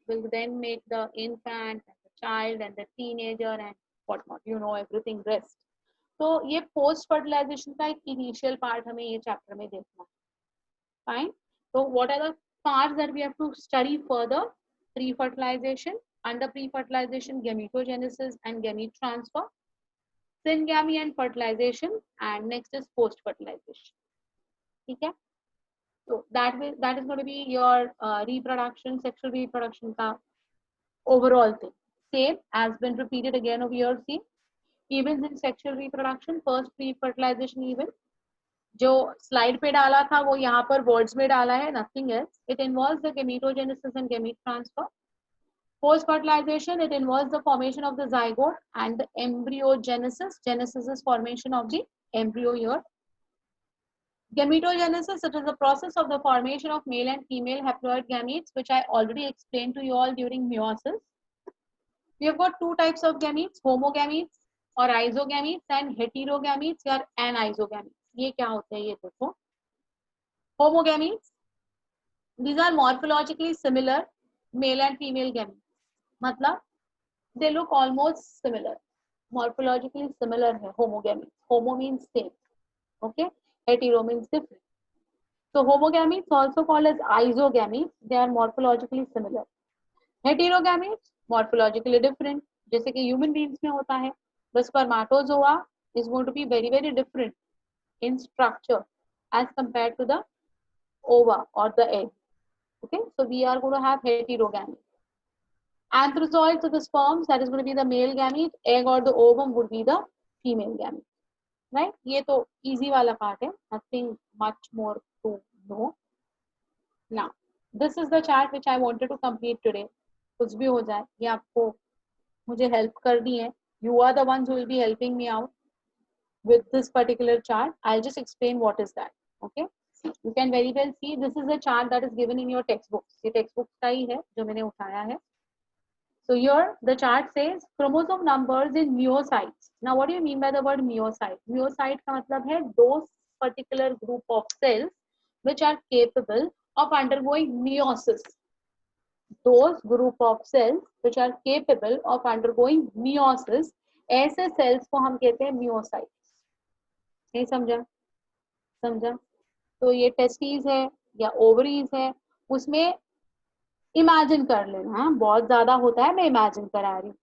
will then make the infant and the child and the teenager and whatnot, you know, everything rest. तो ये post fertilisation का एक initial part हमें ये chapter में देखना है. Fine. So what are the parts that we have to study further? Pre-fertilization. Under pre-fertilization, gametogenesis and gamete transfer, syngamy and fertilization, and next is post-fertilization. ठीक है? So that is going to be your reproduction, sexual reproduction का overall thing. Same as been repeated again over here. See, events in sexual reproduction. First pre-fertilization event. जो slide पे डाला था वो यहाँ पर words में डाला है. Nothing else. It involves the gametogenesis and gamete transfer. Post-fertilization, it involves the formation of the zygote and the embryogenesis. Genesis is formation of the embryo here. Gametogenesis, it is the process of the formation of male and female haploid gametes, which I already explained to you all during meiosis. We have got 2 types of gametes, homogametes or isogametes and heterogametes or anisogametes. ये क्या होते हैं ये देखो. Homogametes, these are morphologically similar male and female gametes. मतलब they look almost similar. Morphologically similar है homogametes. Homo means same. Okay. Hetero means different. So homogametes also called as isogametes. They are morphologically similar. Heterogametes morphologically different. जैसे कि human beings में होता है. The spermatozoa is going to be very very different in structure as compared to the ova or the egg. Okay, so we are going to have heterogametes. Anthrozoids are the sperms, that is going to be the male gamete. Egg or the ovum would be the female gamete. Right? ये तो easy वाला part है. Nothing much more to know. Now, this is the chart which I wanted to complete today. कुछ भी हो जाए, ये आपको मुझे help करनी है. You are the ones who will be helping me out with this particular chart. I'll just explain what is that. Okay? You can very well see this is a chart that is given in your textbooks. ये textbooks का ही है जो मैंने उठाया है. So here the chart says chromosome numbers in myocytes. Now what do you mean by the word myocyte? Myocyte का मतलब है those particular group of cells which are capable of undergoing meiosis. Those group of cells which are capable of undergoing meiosis, ऐसे cells को हम कहते हैं myocytes. नहीं समझा? समझा? तो ये testes है या ovaries है, उसमें इमेजिन कर लेना. हाँ, बहुत ज्यादा होता है, मैं इमेजिन करा रही हूँ.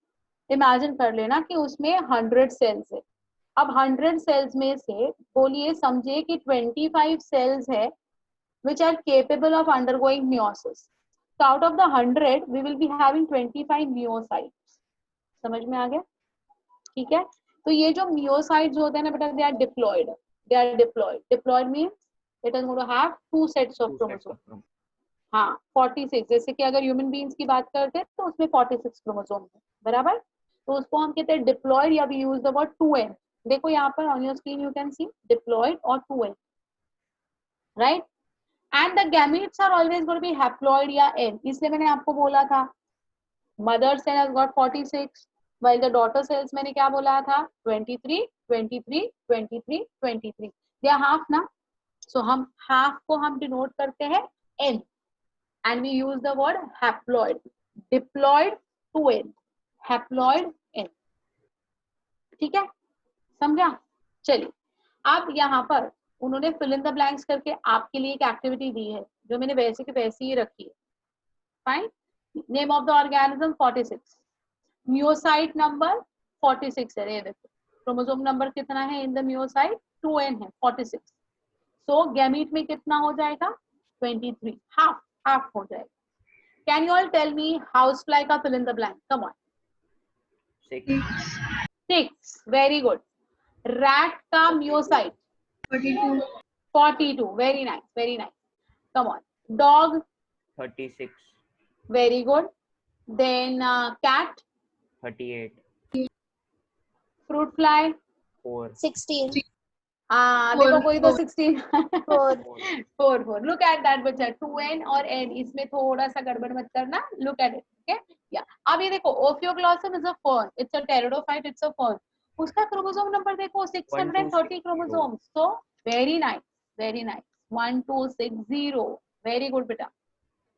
इमेजिन कर लेना कि उसमें 100 सेल्स है. अब 100 सेल्स में से बोलिए समझिए कि 25 सेल्स है which are capable of undergoing meiosis. So out of the 100 we will be having 25 myocytes. समझ में आ गया? ठीक है. तो ये जो myocytes होते हैं ना बेटा, they are diploid. They are diploid. Diploid means it is going to have 2 sets of chromosomes. हाँ, 46. जैसे कि अगर ह्यूमन बीइंग्स की बात करते हैं तो उसमें 46 क्रोमोसोम है. बराबर. तो उसको हम कहते हैं डिप्लॉयड या we use the word 2n. देखो यहाँ पर on your screen you can see diploid और 2n. Right. And the gametes are always going to be haploid या n. इसलिए मैंने आपको बोला था Mother cell has got 46, while the daughter cells मैंने क्या बोला था 23, 23, 23, 23. They are half ना. So हम half को हम denote करते हैं n, and we use the word haploid. Diploid 2n, haploid n. ठीक है, समझा? चलिए, अब यहाँ पर उन्होंने फिल इन द ब्लैंक्स करके आपके लिए एक एक्टिविटी दी है जो मैंने वैसे के वैसे ही रखी है. Fine. Name of the organism 46, meiocyte number 46 है. ये देखो क्रोमोसोम नंबर कितना है इन द म्योसाइट 2n है 46. सो गैमीट में कितना हो जाएगा 23, हाफ हाफ हो जाएगा. Can you all tell me house fly का fill in the blank? Come on. 6, very good. Rat का myocyte 42, very nice, very nice. Come on. Dog
36,
very good. Then cat
38,
fruit fly
4,
16,
देखो कोई तो 16
4,
4 look at that बच्चा 2n और n इसमें थोड़ा सा गड़बड़ मत करना. look at it. okay yeah. अब ये देखो Ophioglossum is a fern, it's a pteridophyte, it's a fern. उसका क्रोमोसोम नंबर देखो 630 chromosome. so very nice, very nice. 1260, very good बेटा.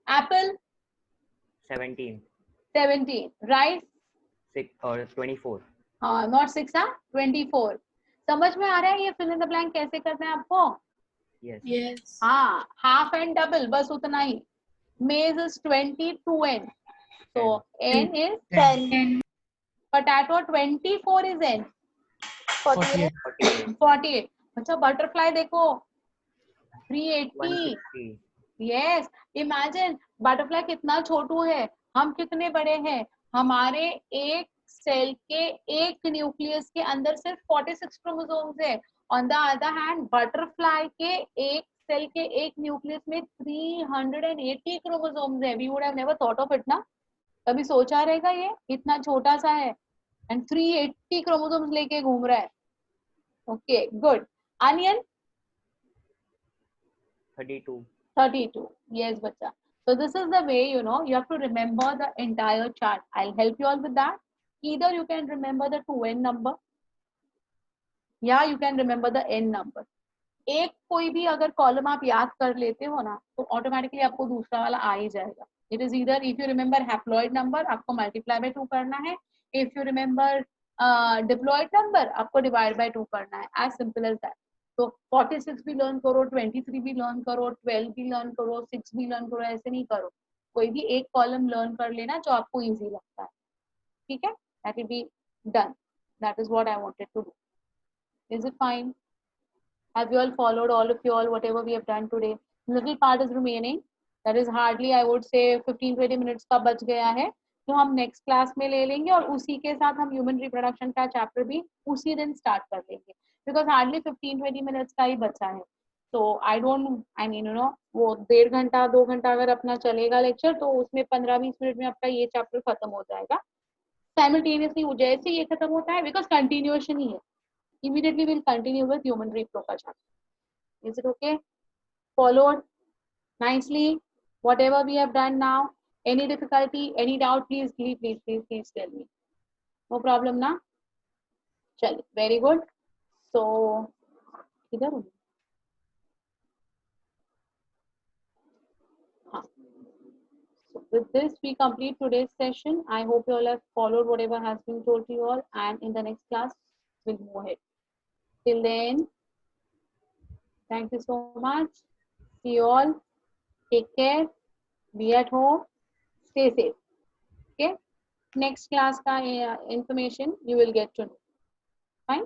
apple
17,
17, rice
6 or 24.
हाँ not 6 हाँ 24. समझ में आ रहा है ये फिल इन द ब्लैंक कैसे करना है आपको?
Yes.
हाँ, हाफ एंड डबल बस उतना ही. मेज is 22n, so n is
10,
potato 24 is n
48,
48. अच्छा बटरफ्लाई देखो 380.
160,
यस, इमेजिन बटरफ्लाई कितना छोटू है, हम कितने बड़े हैं. हमारे एक सेल के एक न्यूक्लियस के अंदर सिर्फ 46 क्रोमोसोम्स है. On the other hand butterfly के एक सेल के एक न्यूक्लियस में 380 क्रोमोसोम्स है. We would have never thought of it ना. कभी सोचा रहेगा ये इतना छोटा सा है एंड 380 क्रोमोसोम्स लेके घूम रहा है. Okay good. Onion
32,
32. Yes, bacha. So this is the way, you know, you have to remember the entire chart. I'll help you all with that. Either you can remember the 2n number, या you can remember the n number. एक कोई भी अगर column आप याद कर लेते हो ना तो ऑटोमेटिकली आपको दूसरा वाला आ ही जाएगा. It is either if you remember haploid number आपको मल्टीप्लाई बाय 2 करना है. If you remember diploid number आपको डिवाइड बाय 2 करना है. As simple as that. तो 46 भी लर्न करो, 23 भी लर्न करो, 12 भी लर्न करो, 6 भी लर्न करो, ऐसे नहीं करो. कोई भी एक कॉलम लर्न कर लेना जो आपको इजी लगता है. ठीक है, that will be done. That is what I wanted to do. Is it fine? Have you all followed, all of you all, whatever we have done today? Little part is remaining. That is hardly, I would say, 15-20 minutes का बच गया है जो हम next class में ले लेंगे और उसी के साथ हम ह्यूमन रिप्रोडक्शन का चैप्टर भी उसी दिन स्टार्ट कर लेंगे. बिकॉज हार्डली 15-20 मिनट्स का ही बचा है. तो I don't, I mean you know, वो 1.5 घंटा 2 घंटा अगर अपना चलेगा लेक्चर तो उसमें 15-20 मिनट में आपका ये चैप्टर खत्म हो जाएगा. साइमल्टेनियसली जैसे ये खत्म होता है बिकॉज कंटिन्यूएशन ही है. Immediately we'll continue with human reproduction chapter. Is it okay? Followed nicely whatever we have done now. Any difficulty, any doubt, please tell me. No problem na? Chal, very good. So idhar ho. So with this we complete today's session. I hope you all have followed whatever has been told to you all, and in the next class we'll move ahead. Till then, thank you so much. See you all. Take care. Be at home. Stay safe. Okay. Next class ka information you will get to know. Fine.